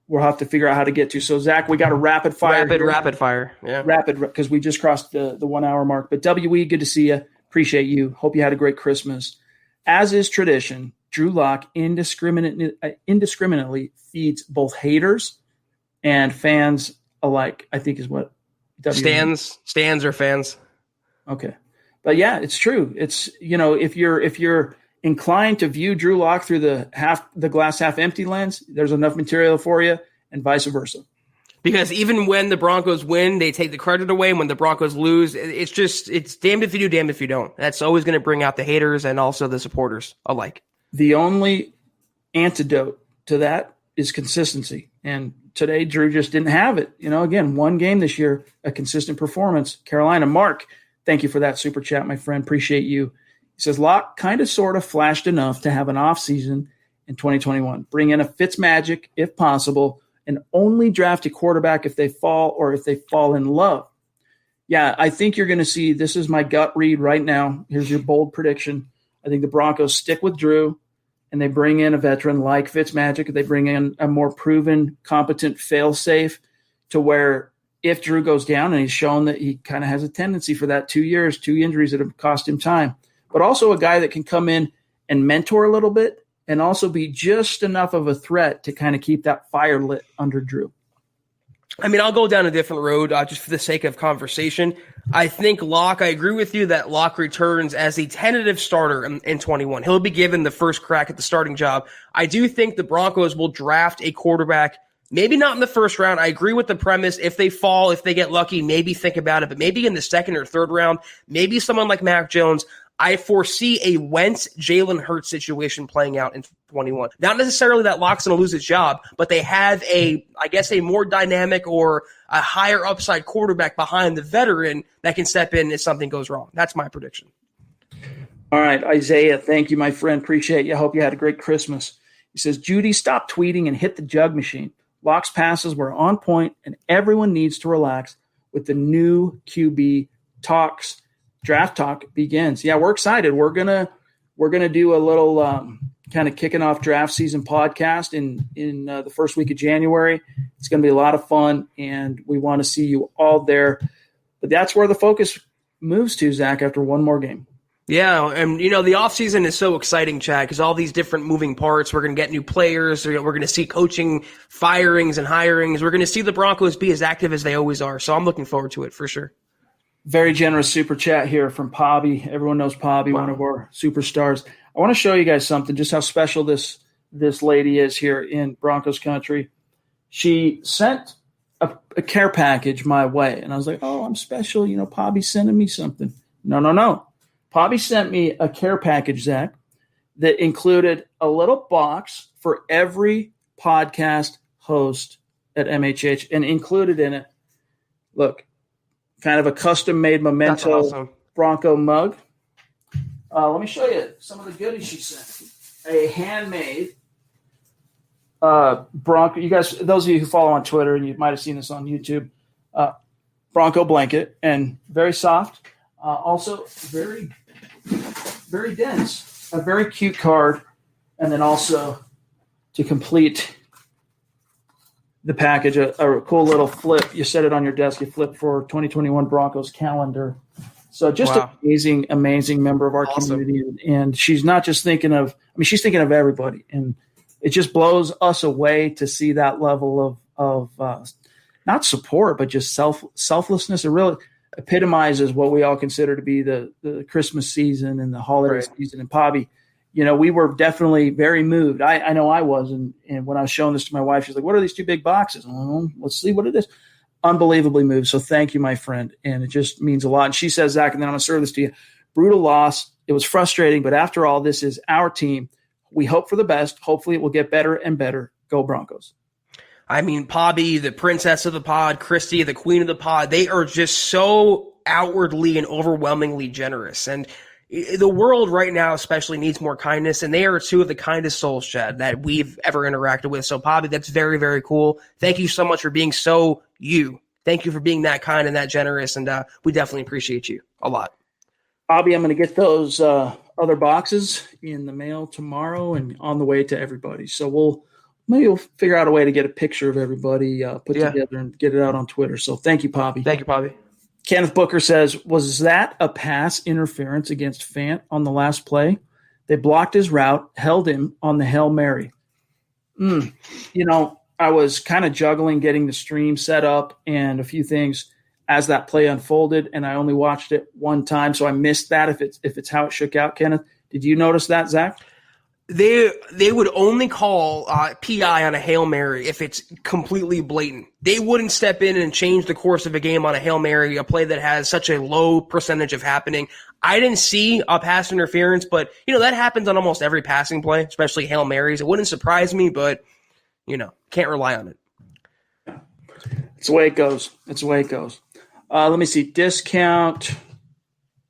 we'll have to figure out how to get to. So, Zach, we got a rapid fire. Rapid fire. Yeah. Rapid, because we just crossed the 1 hour mark. But WE, good to see you. Appreciate you. Hope you had a great Christmas. As is tradition, Drew Lock indiscriminately feeds both haters and fans alike, I think is what stands or fans. Okay. But yeah, it's true. It's, if you're inclined to view Drew Lock through the glass half empty lens, there's enough material for you, and vice versa. Because even when the Broncos win, they take the credit away. And when the Broncos lose, it's damned if you do, damned if you don't. That's always going to bring out the haters and also the supporters alike. The only antidote to that is consistency. And today, Drew just didn't have it. Again, one game this year, a consistent performance. Carolina, Mark, Thank you for that super chat, my friend. Appreciate you. He says, Locke kind of sort of flashed enough to have an off season in 2021. Bring in a Fitzmagic if possible, and only draft a quarterback if they fall or if they fall in love. Yeah, I think you're going to see, this is my gut read right now. Here's your bold prediction. I think the Broncos stick with Drew, and they bring in a veteran like Fitzmagic. They bring in a more proven, competent fail-safe to where if Drew goes down, and he's shown that he kind of has a tendency for that 2 years, 2 injuries that have cost him time, but also a guy that can come in and mentor a little bit and also be just enough of a threat to kind of keep that fire lit under Drew. I mean, I'll go down a different road just for the sake of conversation. I think Locke, I agree with you that Locke returns as a tentative starter in 21. He'll be given the first crack at the starting job. I do think the Broncos will draft a quarterback, maybe not in the first round. I agree with the premise. If they fall, if they get lucky, maybe think about it, but maybe in the second or third round, maybe someone like Mac Jones. I foresee a Wentz, Jalen Hurts situation playing out in 21. Not necessarily that Locke's going to lose his job, but they have a more dynamic or a higher upside quarterback behind the veteran that can step in if something goes wrong. That's my prediction. All right, Isaiah, thank you, my friend. Appreciate you. I hope you had a great Christmas. He says, Jeudy, stop tweeting and hit the jug machine. Locke's passes were on point, and everyone needs to relax with the new QB talks. Draft talk begins. Yeah, we're excited. We're gonna do a little kind of kicking off draft season podcast in the first week of January. It's gonna be a lot of fun, and we want to see you all there. But that's where the focus moves to, Zach, after one more game. Yeah, and the offseason is so exciting, Chad, because all these different moving parts. We're going to get new players. We're going to see coaching firings and hirings. We're going to see the Broncos be as active as they always are. So I'm looking forward to it for sure. Very generous super chat here from Pobby. Everyone knows Pobby, One of our superstars. I want to show you guys something, just how special this lady is here in Broncos country. She sent a care package my way, and I was like, oh, I'm special. Pobby's sending me something. No. Pobby sent me a care package, Zach, that included a little box for every podcast host at MHH, and included in it, look, kind of a custom-made memento awesome. Bronco mug. Let me show you some of the goodies she sent. A handmade Bronco. You guys, those of you who follow on Twitter, and you might have seen this on YouTube, Bronco blanket, and very soft. Also very, very dense. A very cute card, and then also to complete the package, a cool little flip. You set it on your desk, you flip for 2021 Broncos calendar. So just an amazing member of our community. And she's not just thinking of, she's thinking of everybody. And it just blows us away to see that level of not support, but just selflessness. It really epitomizes what we all consider to be the Christmas season and the holiday season. And Pobby, we were definitely very moved. I know I was. And when I was showing this to my wife, she's like, what are these two big boxes? Let's see what it is. Unbelievably moved. So thank you, my friend. And it just means a lot. And she says, Zach, and then I'm going to serve this to you. Brutal loss. It was frustrating. But after all, this is our team. We hope for the best. Hopefully it will get better and better. Go Broncos. Pobby, the princess of the pod, Christy, the queen of the pod, they are just so outwardly and overwhelmingly generous. And the world right now especially needs more kindness, and they are two of the kindest souls, Chad, that we've ever interacted with. So, Pobby, that's very, very cool. Thank you so much for being so you. Thank you for being that kind and that generous, and we definitely appreciate you a lot. Pobby, I'm going to get those other boxes in the mail tomorrow and on the way to everybody. So we'll figure out a way to get a picture of everybody put together and get it out on Twitter. So thank you, Pobby. Thank you, Pobby. Kenneth Booker says, was that a pass interference against Fant on the last play? They blocked his route, held him on the Hail Mary. I was kind of juggling getting the stream set up and a few things as that play unfolded, and I only watched it one time, so I missed that if it's how it shook out, Kenneth. Did you notice that, Zach? They would only call PI on a Hail Mary if it's completely blatant. They wouldn't step in and change the course of a game on a Hail Mary, a play that has such a low percentage of happening. I didn't see a pass interference, but, that happens on almost every passing play, especially Hail Marys. It wouldn't surprise me, but, can't rely on it. It's the way it goes. Let me see. Discount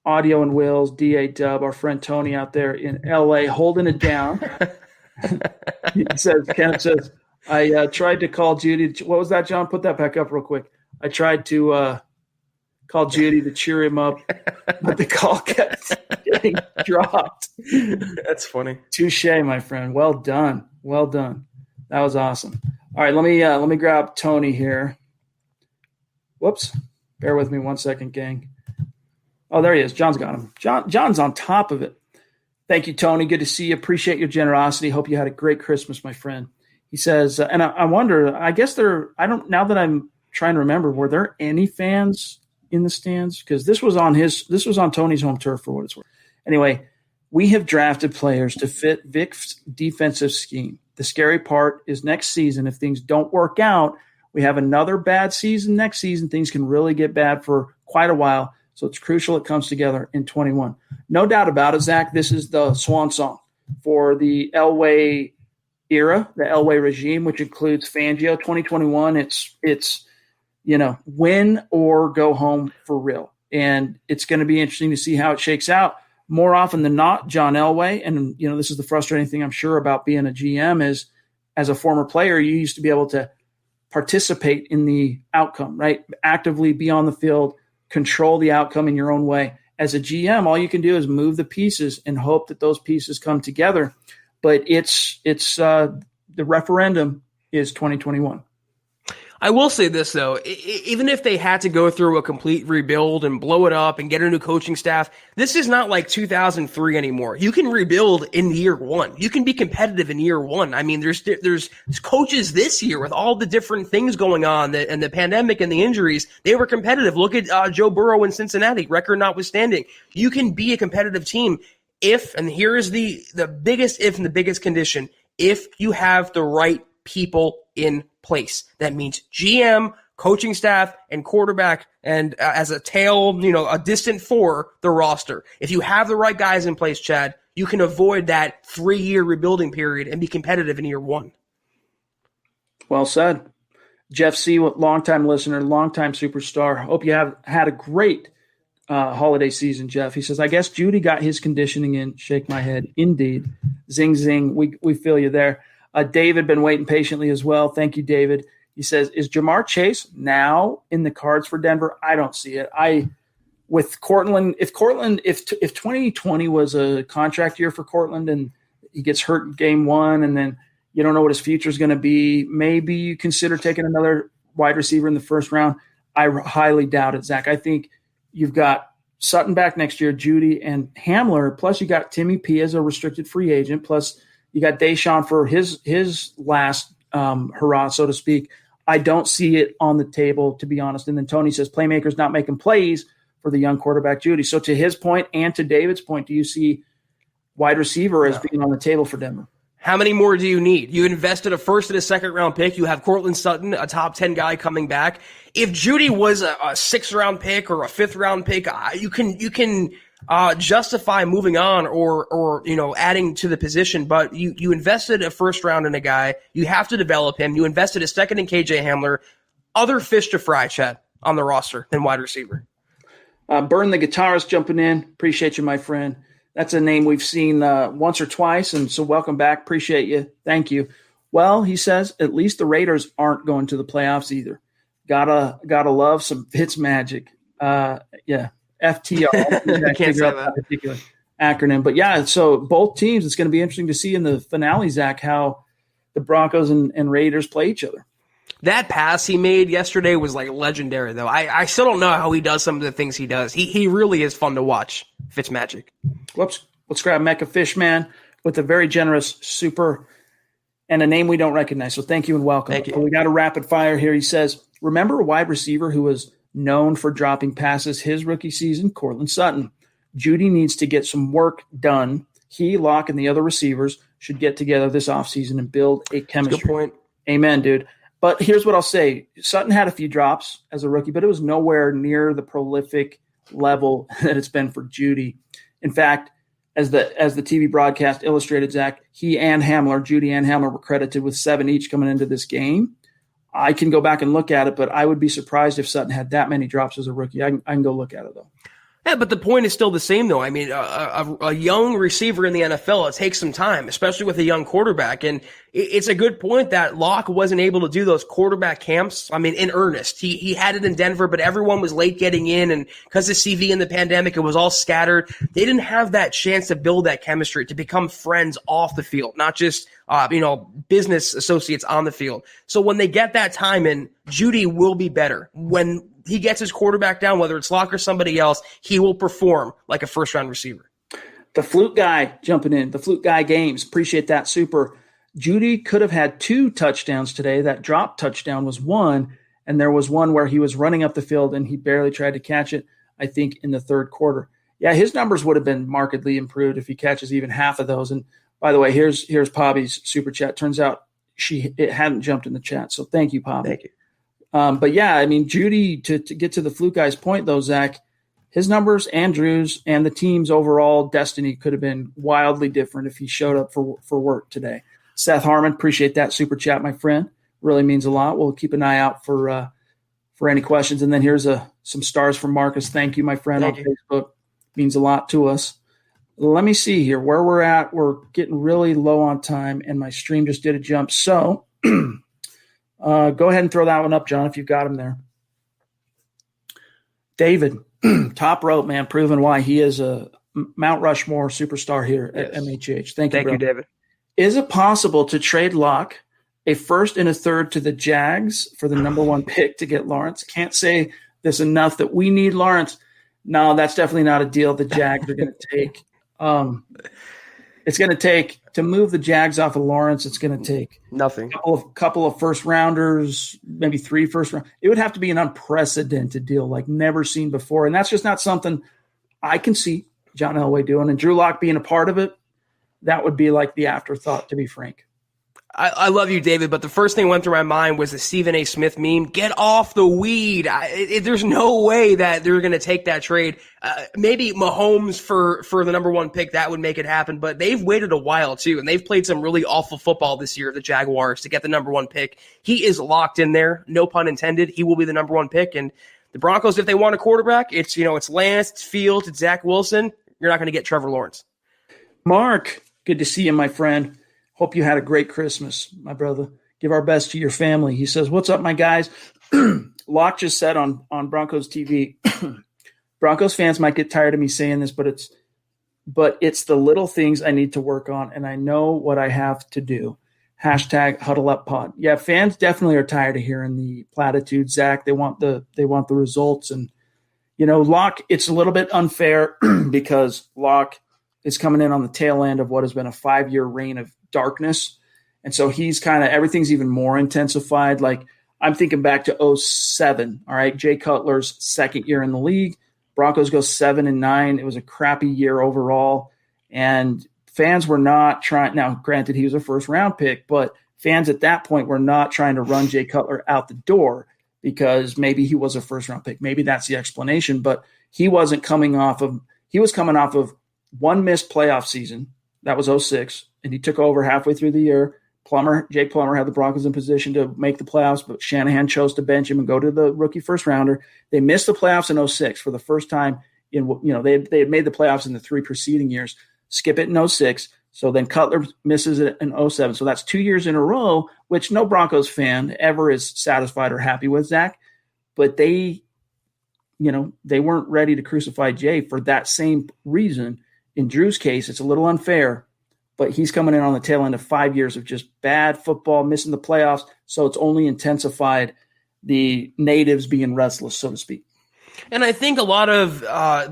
Audio and Wills, DA Dub, our friend Tony out there in LA holding it down. Kenneth says, I tried to call Jeudy. What was that, John? Put that back up real quick. I tried to call Jeudy to cheer him up, but the call kept getting dropped. That's funny. Touche, my friend. Well done. Well done. That was awesome. All right, let me grab Tony here. Whoops. Bear with me 1 second, gang. Oh, there he is. John's got him. John's on top of it. Thank you, Tony. Good to see you. Appreciate your generosity. Hope you had a great Christmas, my friend. He says, and I wonder, I guess now that I'm trying to remember, were there any fans in the stands? Because this was on Tony's home turf for what it's worth. Anyway, we have drafted players to fit Vic's defensive scheme. The scary part is next season, if things don't work out, we have another bad season next season. Things can really get bad for quite a while. So it's crucial it comes together in 21. No doubt about it, Zach, this is the swan song for the Elway era, the Elway regime, which includes Fangio. 2021, it's win or go home for real. And it's going to be interesting to see how it shakes out. More often than not, John Elway, and this is the frustrating thing I'm sure about being a GM, is as a former player, you used to be able to participate in the outcome, right? Actively be on the field, control the outcome in your own way. As a GM, all you can do is move the pieces and hope that those pieces come together. But it's the referendum is 2021. I will say this, though. Even if they had to go through a complete rebuild and blow it up and get a new coaching staff, this is not like 2003 anymore. You can rebuild in year one. You can be competitive in year one. I mean, there's coaches this year with all the different things going on and the pandemic and the injuries. They were competitive. Look at Joe Burrow in Cincinnati, record notwithstanding. You can be a competitive team if, and here is the biggest if and the biggest condition, if you have the right people in place. That means GM, coaching staff, and quarterback, and as a tail, a distant four, the roster. If you have the right guys in place, Chad, you can avoid that 3-year rebuilding period and be competitive in year one. Well said. Jeff C., longtime listener, longtime superstar. Hope you have had a great holiday season, Jeff. He says, I guess Jeudy got his conditioning in. Shake my head. Indeed. Zing, zing. We feel you there. David been waiting patiently as well. Thank you, David. He says, is Jamar Chase now in the cards for Denver? I don't see it. With Cortland, if 2020 was a contract year for Cortland and he gets hurt in game one and then you don't know what his future is going to be, maybe you consider taking another wide receiver in the first round. I highly doubt it, Zach. I think you've got Sutton back next year, Jeudy and Hamler, plus you got Timmy P as a restricted free agent, plus you got Deshaun for his last hurrah, so to speak. I don't see it on the table, to be honest. And then Tony says playmakers not making plays for the young quarterback Jeudy. So to his point and to David's point, do you see wide receiver as being on the table for Denver? How many more do you need? You invested a first and a second round pick. You have Cortland Sutton, a top 10 guy coming back. If Jeudy was a 6th round pick or a 5th round pick, you can justify moving on or adding to the position, but you invested a first round in a guy. You have to develop him. You invested a second in KJ Hamler. Other fish to fry, Chad, on the roster than wide receiver. Burn the Guitarist jumping in. Appreciate you, my friend. That's a name we've seen once or twice, and so welcome back. Appreciate you. Thank you. Well, he says at least the Raiders aren't going to the playoffs either. Gotta love some Fitz magic. Yeah. FTR. I can't say that particular acronym, but yeah. So both teams, it's going to be interesting to see in the finale, Zach, how the Broncos and Raiders play each other. That pass he made yesterday was like legendary, though. I still don't know how he does some of the things he does. He really is fun to watch. Fitzmagic. Whoops. Let's grab Mecca Fishman with a very generous super and a name we don't recognize. So thank you and welcome. Thank you. We got a rapid fire here. He says, remember a wide receiver who was known for dropping passes his rookie season? Cortland Sutton. Jeudy needs to get some work done. He, Locke, and the other receivers should get together this offseason and build a chemistry. Good point. Amen, dude. But here's what I'll say. Sutton had a few drops as a rookie, but it was nowhere near the prolific level that it's been for Jeudy. In fact, as the TV broadcast illustrated, Zach, he and Hamler, Jeudy and Hamler, were credited with 7 each coming into this game. I can go back and look at it, but I would be surprised if Sutton had that many drops as a rookie. I can go look at it, though. Yeah, but the point is still the same, though. I mean, a young receiver in the NFL, it takes some time, especially with a young quarterback. And it's a good point that Locke wasn't able to do those quarterback camps. I mean, in earnest. He had it in Denver, but everyone was late getting in. And because of CV and the pandemic, it was all scattered. They didn't have that chance to build that chemistry, to become friends off the field, not just, business associates on the field. So when they get that time in, Jeudy will be better. When he gets his quarterback down, whether it's Locke or somebody else, he will perform like a first-round receiver. The Flute Guy jumping in. The Flute Guy Games. Appreciate that. Super. Jeudy could have had 2 touchdowns today. That drop touchdown was 1, and there was one where he was running up the field and he barely tried to catch it, I think, in the third quarter. Yeah, his numbers would have been markedly improved if he catches even half of those. And by the way, here's Pobby's super chat. Turns out it hadn't jumped in the chat. So thank you, Pobby. Thank you. But yeah, I mean, Jeudy, to get to the Flute Guy's point, though, Zach, his numbers, Andrews, and the team's overall destiny could have been wildly different if he showed up for work today. Seth Harmon, appreciate that super chat, my friend. Really means a lot. We'll keep an eye out for any questions. And then here's some stars from Marcus. Thank you, my friend, on Facebook. Means a lot to us. Let me see here where we're at. We're getting really low on time, and my stream just did a jump. So go ahead and throw that one up, John, if you've got him there. David, top rope, man, proving why he is a Mount Rushmore superstar here at MHH. Thank you, David. Is it possible to trade Locke, a first and a third, to the Jags for the number 1 pick to get Lawrence? Can't say this enough that we need Lawrence. No, that's definitely not a deal the Jags are going to take. It's going to take to move the Jags off of Lawrence. It's going to take nothing. Couple of first rounders, maybe 3 first round. It would have to be an unprecedented deal, like never seen before, and that's just not something I can see John Elway doing. And Drew Lock being a part of it, that would be like the afterthought, to be frank. I love you, David, but the first thing went through my mind was the Stephen A. Smith meme. Get off the weed. There's no way that they're going to take that trade. Maybe Mahomes for the number 1 pick, that would make it happen, but they've waited a while too, and they've played some really awful football this year, the Jaguars, to get the number 1 pick. He is locked in there, no pun intended. He will be the number 1 pick, and the Broncos, if they want a quarterback, it's Lance, it's Fields, it's Zach Wilson. You're not going to get Trevor Lawrence. Mark, good to see you, my friend. Hope you had a great Christmas, my brother. Give our best to your family. He says, what's up, my guys? Locke just said on Broncos TV, Broncos fans might get tired of me saying this, but it's the little things I need to work on, and I know what I have to do. #HuddleUpPod. Yeah, fans definitely are tired of hearing the platitudes, Zach. They want the results. And, Locke, it's a little bit unfair because Locke is coming in on the tail end of what has been a 5-year reign of darkness. And so he's kind of, everything's even more intensified. Like, I'm thinking back to 2007. All right. Jay Cutler's second year in the league. Broncos go 7-9. It was a crappy year overall. And fans were not trying. Now, granted, he was a first round pick, but fans at that point were not trying to run Jay Cutler out the door because maybe he was a first round pick. Maybe that's the explanation, but he was coming off of one missed playoff season. That was 2006. And he took over halfway through the year. Jake Plummer had the Broncos in position to make the playoffs, but Shanahan chose to bench him and go to the rookie first rounder. They missed the playoffs in 2006 for the first time they had made the playoffs in the 3 preceding years. Skip it in 2006. So then Cutler misses it in 2007. So that's 2 years in a row, which no Broncos fan ever is satisfied or happy with, Zach. But they weren't ready to crucify Jay for that same reason. In Drew's case, it's a little unfair, but he's coming in on the tail end of 5 years of just bad football, missing the playoffs. So it's only intensified the natives being restless, so to speak. And I think a lot of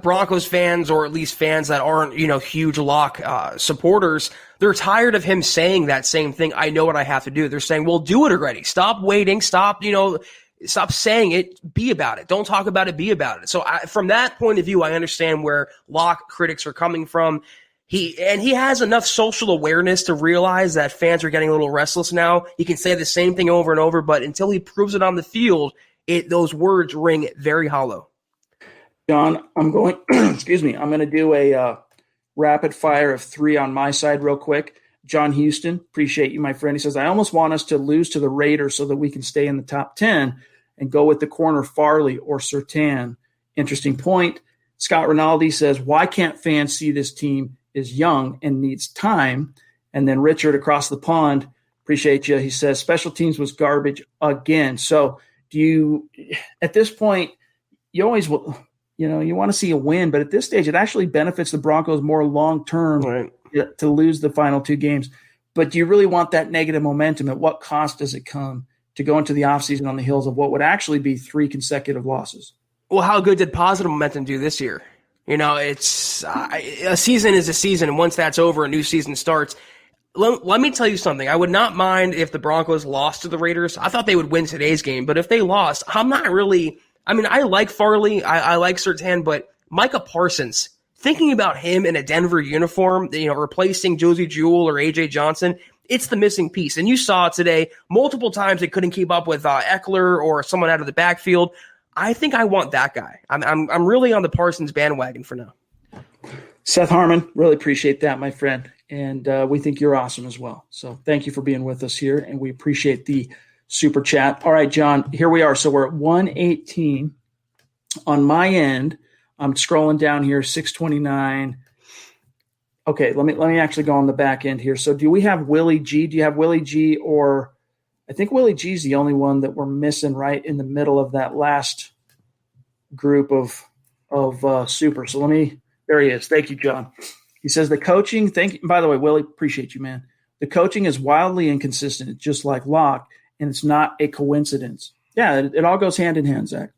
Broncos fans, or at least fans that aren't, huge Locke supporters, they're tired of him saying that same thing. I know what I have to do. They're saying, well, do it already. Stop waiting. Stop saying it. Be about it. Don't talk about it. Be about it. So from that point of view, I understand where Locke critics are coming from. He has enough social awareness to realize that fans are getting a little restless now. He can say the same thing over and over, but until he proves it on the field, those words ring very hollow. John, I'm going to do a rapid fire of 3 on my side real quick. John Houston, appreciate you, my friend. He says, I almost want us to lose to the Raiders so that we can stay in the top 10 and go with the corner Farley or Surtain. Interesting point. Scott Rinaldi says, why can't fans see this team is young and needs time? And then Richard across the pond, appreciate you. He says, special teams was garbage again. So do you, at this point, you always, you want to see a win, but at this stage, it actually benefits the Broncos more long-term to lose the final 2 games. But do you really want that negative momentum? At what cost does it come to go into the offseason on the heels of what would actually be 3 consecutive losses? Well, how good did positive momentum do this year? It's a season is a season, and once that's over, a new season starts. Let me tell you something. I would not mind if the Broncos lost to the Raiders. I thought they would win today's game, but if they lost, I'm not really – I mean, I like Farley. I like Surtain, but Micah Parsons, thinking about him in a Denver uniform, replacing Josie Jewell or A.J. Johnson, it's the missing piece. And you saw it today multiple times. They couldn't keep up with Eckler or someone out of the backfield. I think I want that guy. I'm really on the Parsons bandwagon for now. Seth Harmon, really appreciate that, my friend. And we think you're awesome as well. So thank you for being with us here, and we appreciate the super chat. All right, John, here we are. So we're at 118 on my end. I'm scrolling down here, 629. Okay, let me actually go on the back end here. So do we have Willie G? Do you have Willie G, or I think Willie G is the only one that we're missing right in the middle of that last group of super. So there he is. Thank you, John. He says the coaching, by the way, Willie, appreciate you, man. The coaching is wildly inconsistent, just like Locke, and it's not a coincidence. Yeah, it all goes hand in hand, Zach.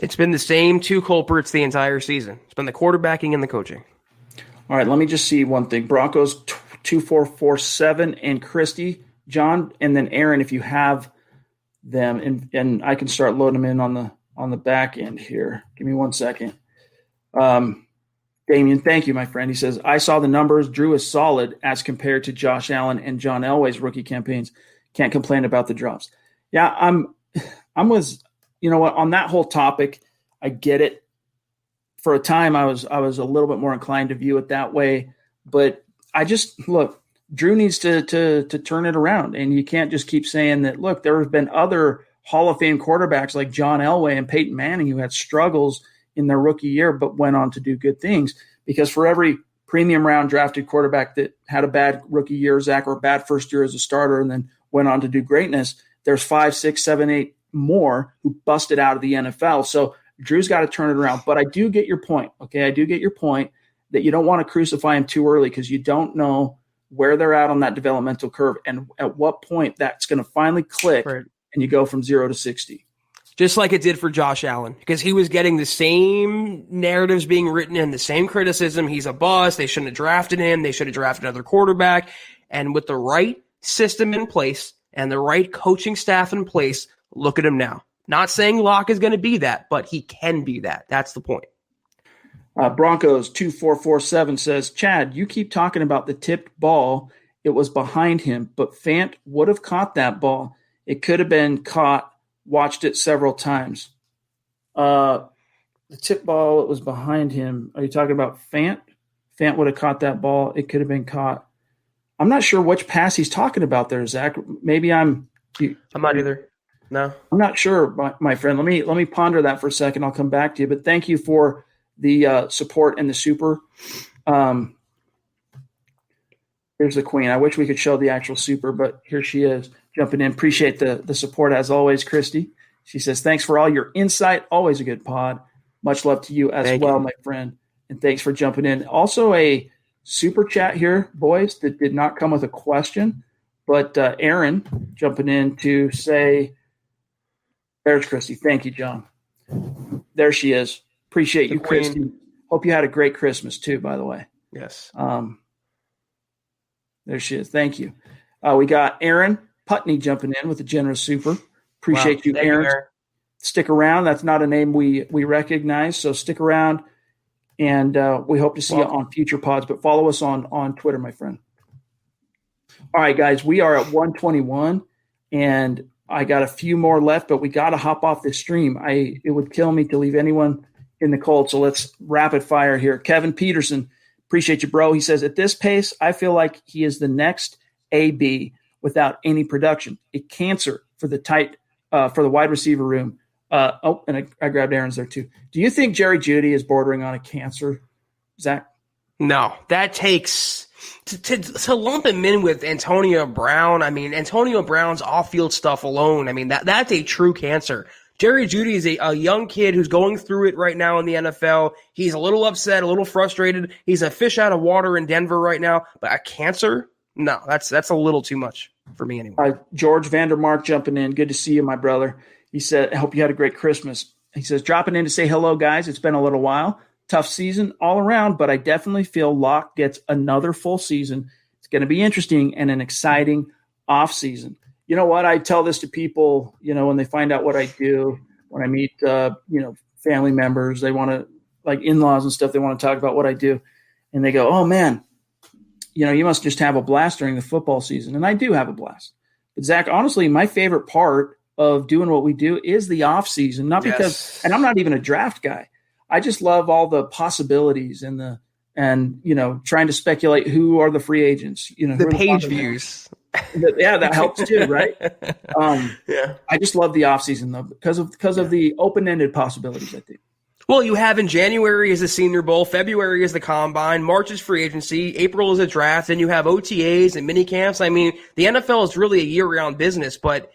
It's been the same 2 culprits the entire season. It's been the quarterbacking and the coaching. All right, let me just see one thing. Broncos 2447 and Christy, John, and then Aaron, if you have them, and I can start loading them in on the back end here. Give me 1 second. Damian, thank you, my friend. He says, I saw the numbers. Drew is solid as compared to Josh Allen and John Elway's rookie campaigns. Can't complain about the drops. Yeah, I'm you know what, on that whole topic, I get it. For a time, I was a little bit more inclined to view it that way. But I just, look, Drew needs to turn it around. And you can't just keep saying that, look, there have been other Hall of Fame quarterbacks like John Elway and Peyton Manning who had struggles in their rookie year, but went on to do good things. Because for every premium round drafted quarterback that had a bad rookie year, Zach, or a bad first year as a starter and then went on to do greatness, there's 5, 6, 7, 8 more who busted out of the NFL. So Drew's got to turn it around. But I do get your point. Okay, I do get your point that you don't want to crucify him too early because you don't know where they're at on that developmental curve and at what point that's going to finally click and you go from 0 to 60. Just like it did for Josh Allen, because he was getting the same narratives being written and the same criticism. He's a bust. They shouldn't have drafted him. They should have drafted another quarterback. And with the right system in place and the right coaching staff in place, look at him now. Not saying Locke is going to be that, but he can be that. That's the point. Broncos 2447 says, Chad, you keep talking about the tipped ball. It was behind him, but Fant would have caught that ball. It could have been caught. Watched it several times. The tip ball, it was behind him. Are you talking about Fant? Fant would have caught that ball. It could have been caught. I'm not sure which pass he's talking about there, Zach. Maybe I'm not either. No. I'm not sure, my friend. Let me ponder that for a second. I'll come back to you. But thank you for the support and the super. Here's the queen. I wish we could show the actual super, but here she is. Jumping in. Appreciate the support as always, Christy. She says, thanks for all your insight. Always a good pod. Much love to you as well, my friend. And thanks for jumping in. Also a super chat here, boys, that did not come with a question. But Aaron jumping in to say, there's Christy. Thank you, John. There she is. Appreciate you, Christy. Hope you had a great Christmas too, by the way. Yes. There she is. Thank you. We got Aaron Putney jumping in with a generous super. Appreciate you, Aaron. Stick around. That's not a name we recognize, so stick around, and we hope to see you on future pods. But follow us on Twitter, my friend. All right, guys, we are at 121, and I got a few more left, but we got to hop off this stream. It would kill me to leave anyone in the cold, so let's rapid fire here. Kevin Peterson, appreciate you, bro. He says, at this pace, I feel like he is the next AB without any production. A cancer for the for the wide receiver room. And I grabbed Aaron's there too. Do you think Jerry Jeudy is bordering on a cancer, Zach? No, that takes to lump him in with Antonio Brown. I mean, Antonio Brown's off-field stuff alone. I mean, that's a true cancer. Jerry Jeudy is a young kid who's going through it right now in the NFL. He's a little upset, a little frustrated. He's a fish out of water in Denver right now. But a cancer? No, that's a little too much for me anyway. George Vandermark jumping in. Good to see you, my brother. He said, I hope you had a great Christmas. He says, dropping in to say hello, guys. It's been a little while. Tough season all around, but I definitely feel Locke gets another full season. It's going to be interesting and an exciting off season. You know what? I tell this to people, when they find out what I do, when I meet, family members, they want to, like in-laws and stuff, they want to talk about what I do. And they go, oh man, you must just have a blast during the football season. And I do have a blast. But Zach, honestly, my favorite part of doing what we do is the off season, not because, and I'm not even a draft guy. I just love all the possibilities and trying to speculate who are the free agents, the page views. Yeah, that helps too, right? I just love the offseason though because of the open-ended possibilities, I think. Well, you have in January is the Senior Bowl, February is the Combine, March is free agency, April is a draft, then you have OTAs and mini camps. I mean, the NFL is really a year-round business, but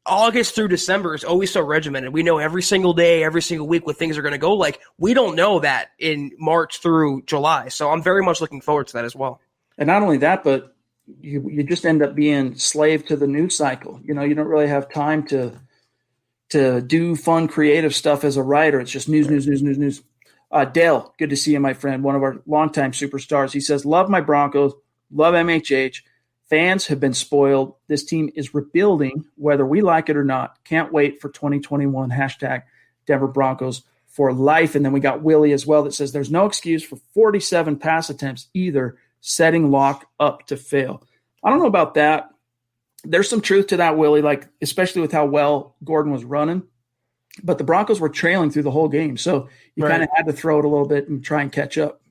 August through December is always so regimented. We know every single day, every single week what things are going to go like. We don't know that in March through July, so I'm very much looking forward to that as well. And not only that, but you just end up being slave to the news cycle. You don't really have time to do fun, creative stuff as a writer. It's just news. Dale, good to see you, my friend, one of our longtime superstars. He says, love my Broncos, love MHH. Fans have been spoiled. This team is rebuilding, whether we like it or not. Can't wait for 2021. Hashtag Denver Broncos for life. And then we got Willie as well that says there's no excuse for 47 pass attempts either, setting Locke up to fail. I don't know about that. There's some truth to that, Willie, like especially with how well Gordon was running. But the Broncos were trailing through the whole game. So you kind of had to throw it a little bit and try and catch up.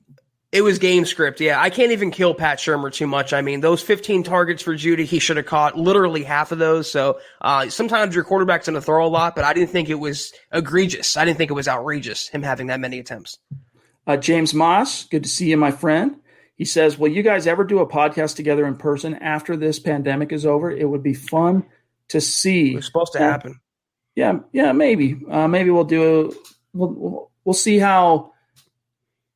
It was game script, yeah. I can't even kill Pat Shurmur too much. I mean, those 15 targets for Jeudy, he should have caught literally half of those. So sometimes your quarterback's going to throw a lot, but I didn't think it was egregious. I didn't think it was outrageous, him having that many attempts. James Moss, good to see you, my friend. He says, will you guys ever do a podcast together in person after this pandemic is over? It would be fun to see. It's supposed to happen. Yeah, maybe. Maybe we'll do we'll see how –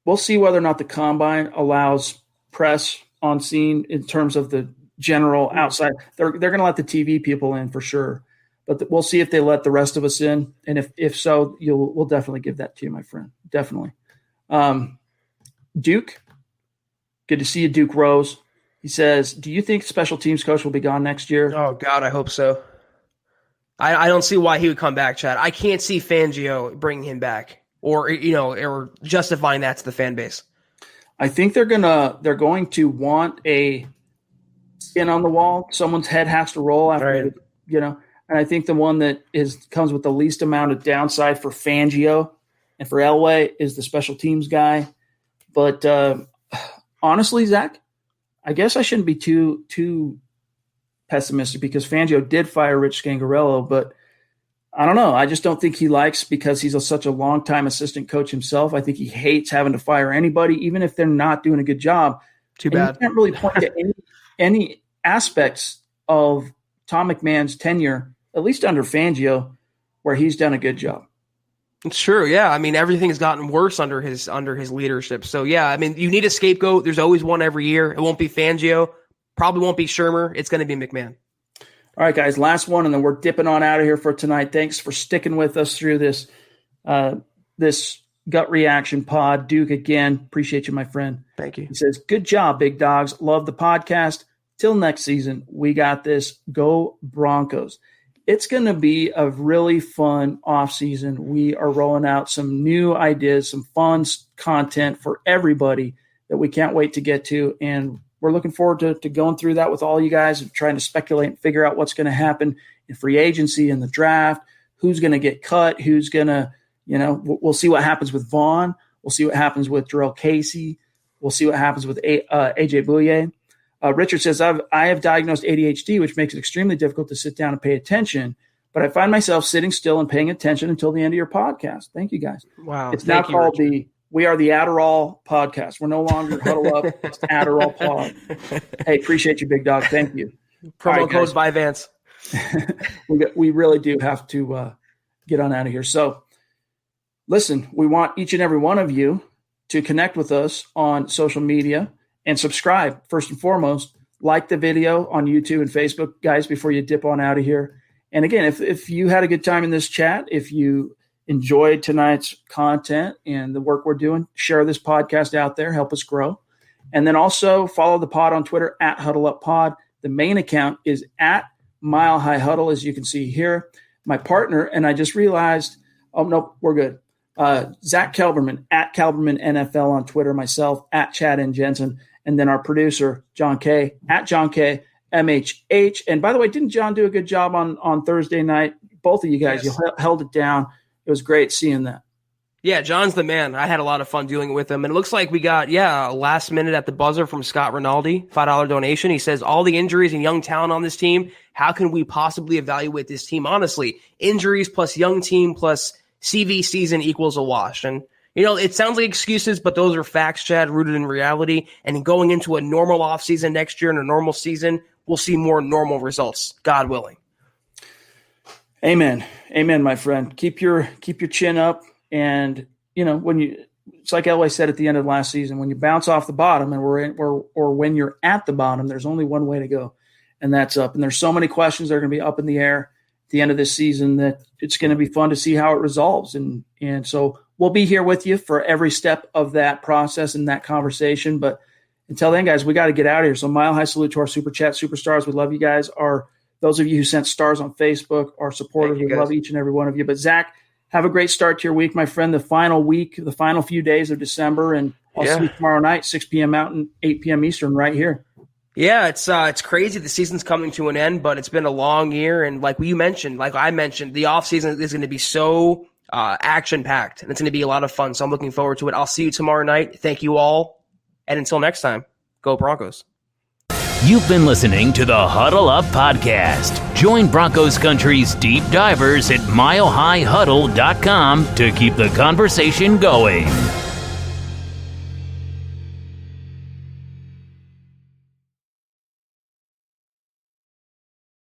we'll see whether or not the Combine allows press on scene in terms of the general outside. They're going to let the TV people in for sure, but we'll see if they let the rest of us in. And if so, we'll definitely give that to you, my friend. Definitely. Duke, good to see you, Duke Rose. He says, do you think special teams coach will be gone next year? Oh, God, I hope so. I don't see why he would come back, Chad. I can't see Fangio bringing him back. Or justifying that to the fan base. I think they're going to want a skin on the wall. Someone's head has to roll after, and I think the one that comes with the least amount of downside for Fangio and for Elway is the special teams guy. But honestly, Zach, I guess I shouldn't be too pessimistic because Fangio did fire Rich Scangarello, but I don't know. I just don't think he likes because he's such a long-time assistant coach himself. I think he hates having to fire anybody, even if they're not doing a good job. Too bad. You can't really point to any aspects of Tom McMahon's tenure, at least under Fangio, where he's done a good job. It's true, yeah. I mean, everything's gotten worse under his leadership. So, yeah, I mean, you need a scapegoat. There's always one every year. It won't be Fangio. Probably won't be Shurmur. It's going to be McMahon. All right, guys, last one, and then we're dipping on out of here for tonight. Thanks for sticking with us through this gut reaction pod. Duke, again, appreciate you, my friend. Thank you. He says, good job, big dogs. Love the podcast. Till next season, we got this. Go Broncos. It's going to be a really fun offseason. We are rolling out some new ideas, some fun content for everybody that we can't wait to get to, and we're looking forward to going through that with all you guys and trying to speculate and figure out what's going to happen in free agency and the draft, who's going to get cut, who's going to, we'll see what happens with Vaughn. We'll see what happens with Jarrell Casey. We'll see what happens with AJ Bouye. Richard says, I have diagnosed ADHD, which makes it extremely difficult to sit down and pay attention. but I find myself sitting still and paying attention until the end of your podcast. Thank you, guys. Wow. It's now called We Are the Adderall Podcast. We're no longer Huddle Up. It's Adderall Pod. Hey, appreciate you, big dog. Thank you. Promo code by Vance. We really do have to get on out of here. So listen, we want each and every one of you to connect with us on social media and subscribe. First and foremost, like the video on YouTube and Facebook, guys, before you dip on out of here. And again, if you had a good time in this chat, if you enjoyed tonight's content and the work we're doing, share this podcast out there, help us grow. And then also follow the pod on Twitter at Huddle Up Pod. The main account is at Mile High Huddle, as you can see here. My partner, and I just realized, oh, no, we're good. Zack Kelberman, at Kelberman NFL on Twitter, myself, at Chad and Jensen, and then our producer, John K, at John K, MHH. And by the way, didn't John do a good job on Thursday night? Both of you guys, yes. You held it down. It was great seeing that. Yeah, John's the man. I had a lot of fun dealing with him. And it looks like we got, last minute at the buzzer from Scott Rinaldi, $5 donation. He says, all the injuries and young talent on this team, how can we possibly evaluate this team honestly? Injuries plus young team plus CV season equals a wash. And, it sounds like excuses, but those are facts, Chad, rooted in reality. And going into a normal offseason next year and a normal season, we'll see more normal results, God willing. Amen. Amen, my friend. Keep your chin up. And, it's like Elway said at the end of last season, when you bounce off the bottom and or when you're at the bottom, there's only one way to go, and that's up. And there's so many questions that are going to be up in the air at the end of this season that it's going to be fun to see how it resolves. And so we'll be here with you for every step of that process and that conversation. But until then, guys, we got to get out of here. So mile high salute to our Super Chat superstars. We love you guys. Those of you who sent stars on Facebook, our supporters, we love each and every one of you. But Zach, have a great start to your week, my friend. The final few days of December, and I'll see you tomorrow night, 6 p.m. Mountain, 8 p.m. Eastern, right here. Yeah, it's crazy. The season's coming to an end, but it's been a long year, and like I mentioned, the off season is going to be so action packed, and it's going to be a lot of fun. So I'm looking forward to it. I'll see you tomorrow night. Thank you all, and until next time, go Broncos. You've been listening to the Huddle Up Podcast. Join Broncos Country's deep divers at milehighhuddle.com to keep the conversation going.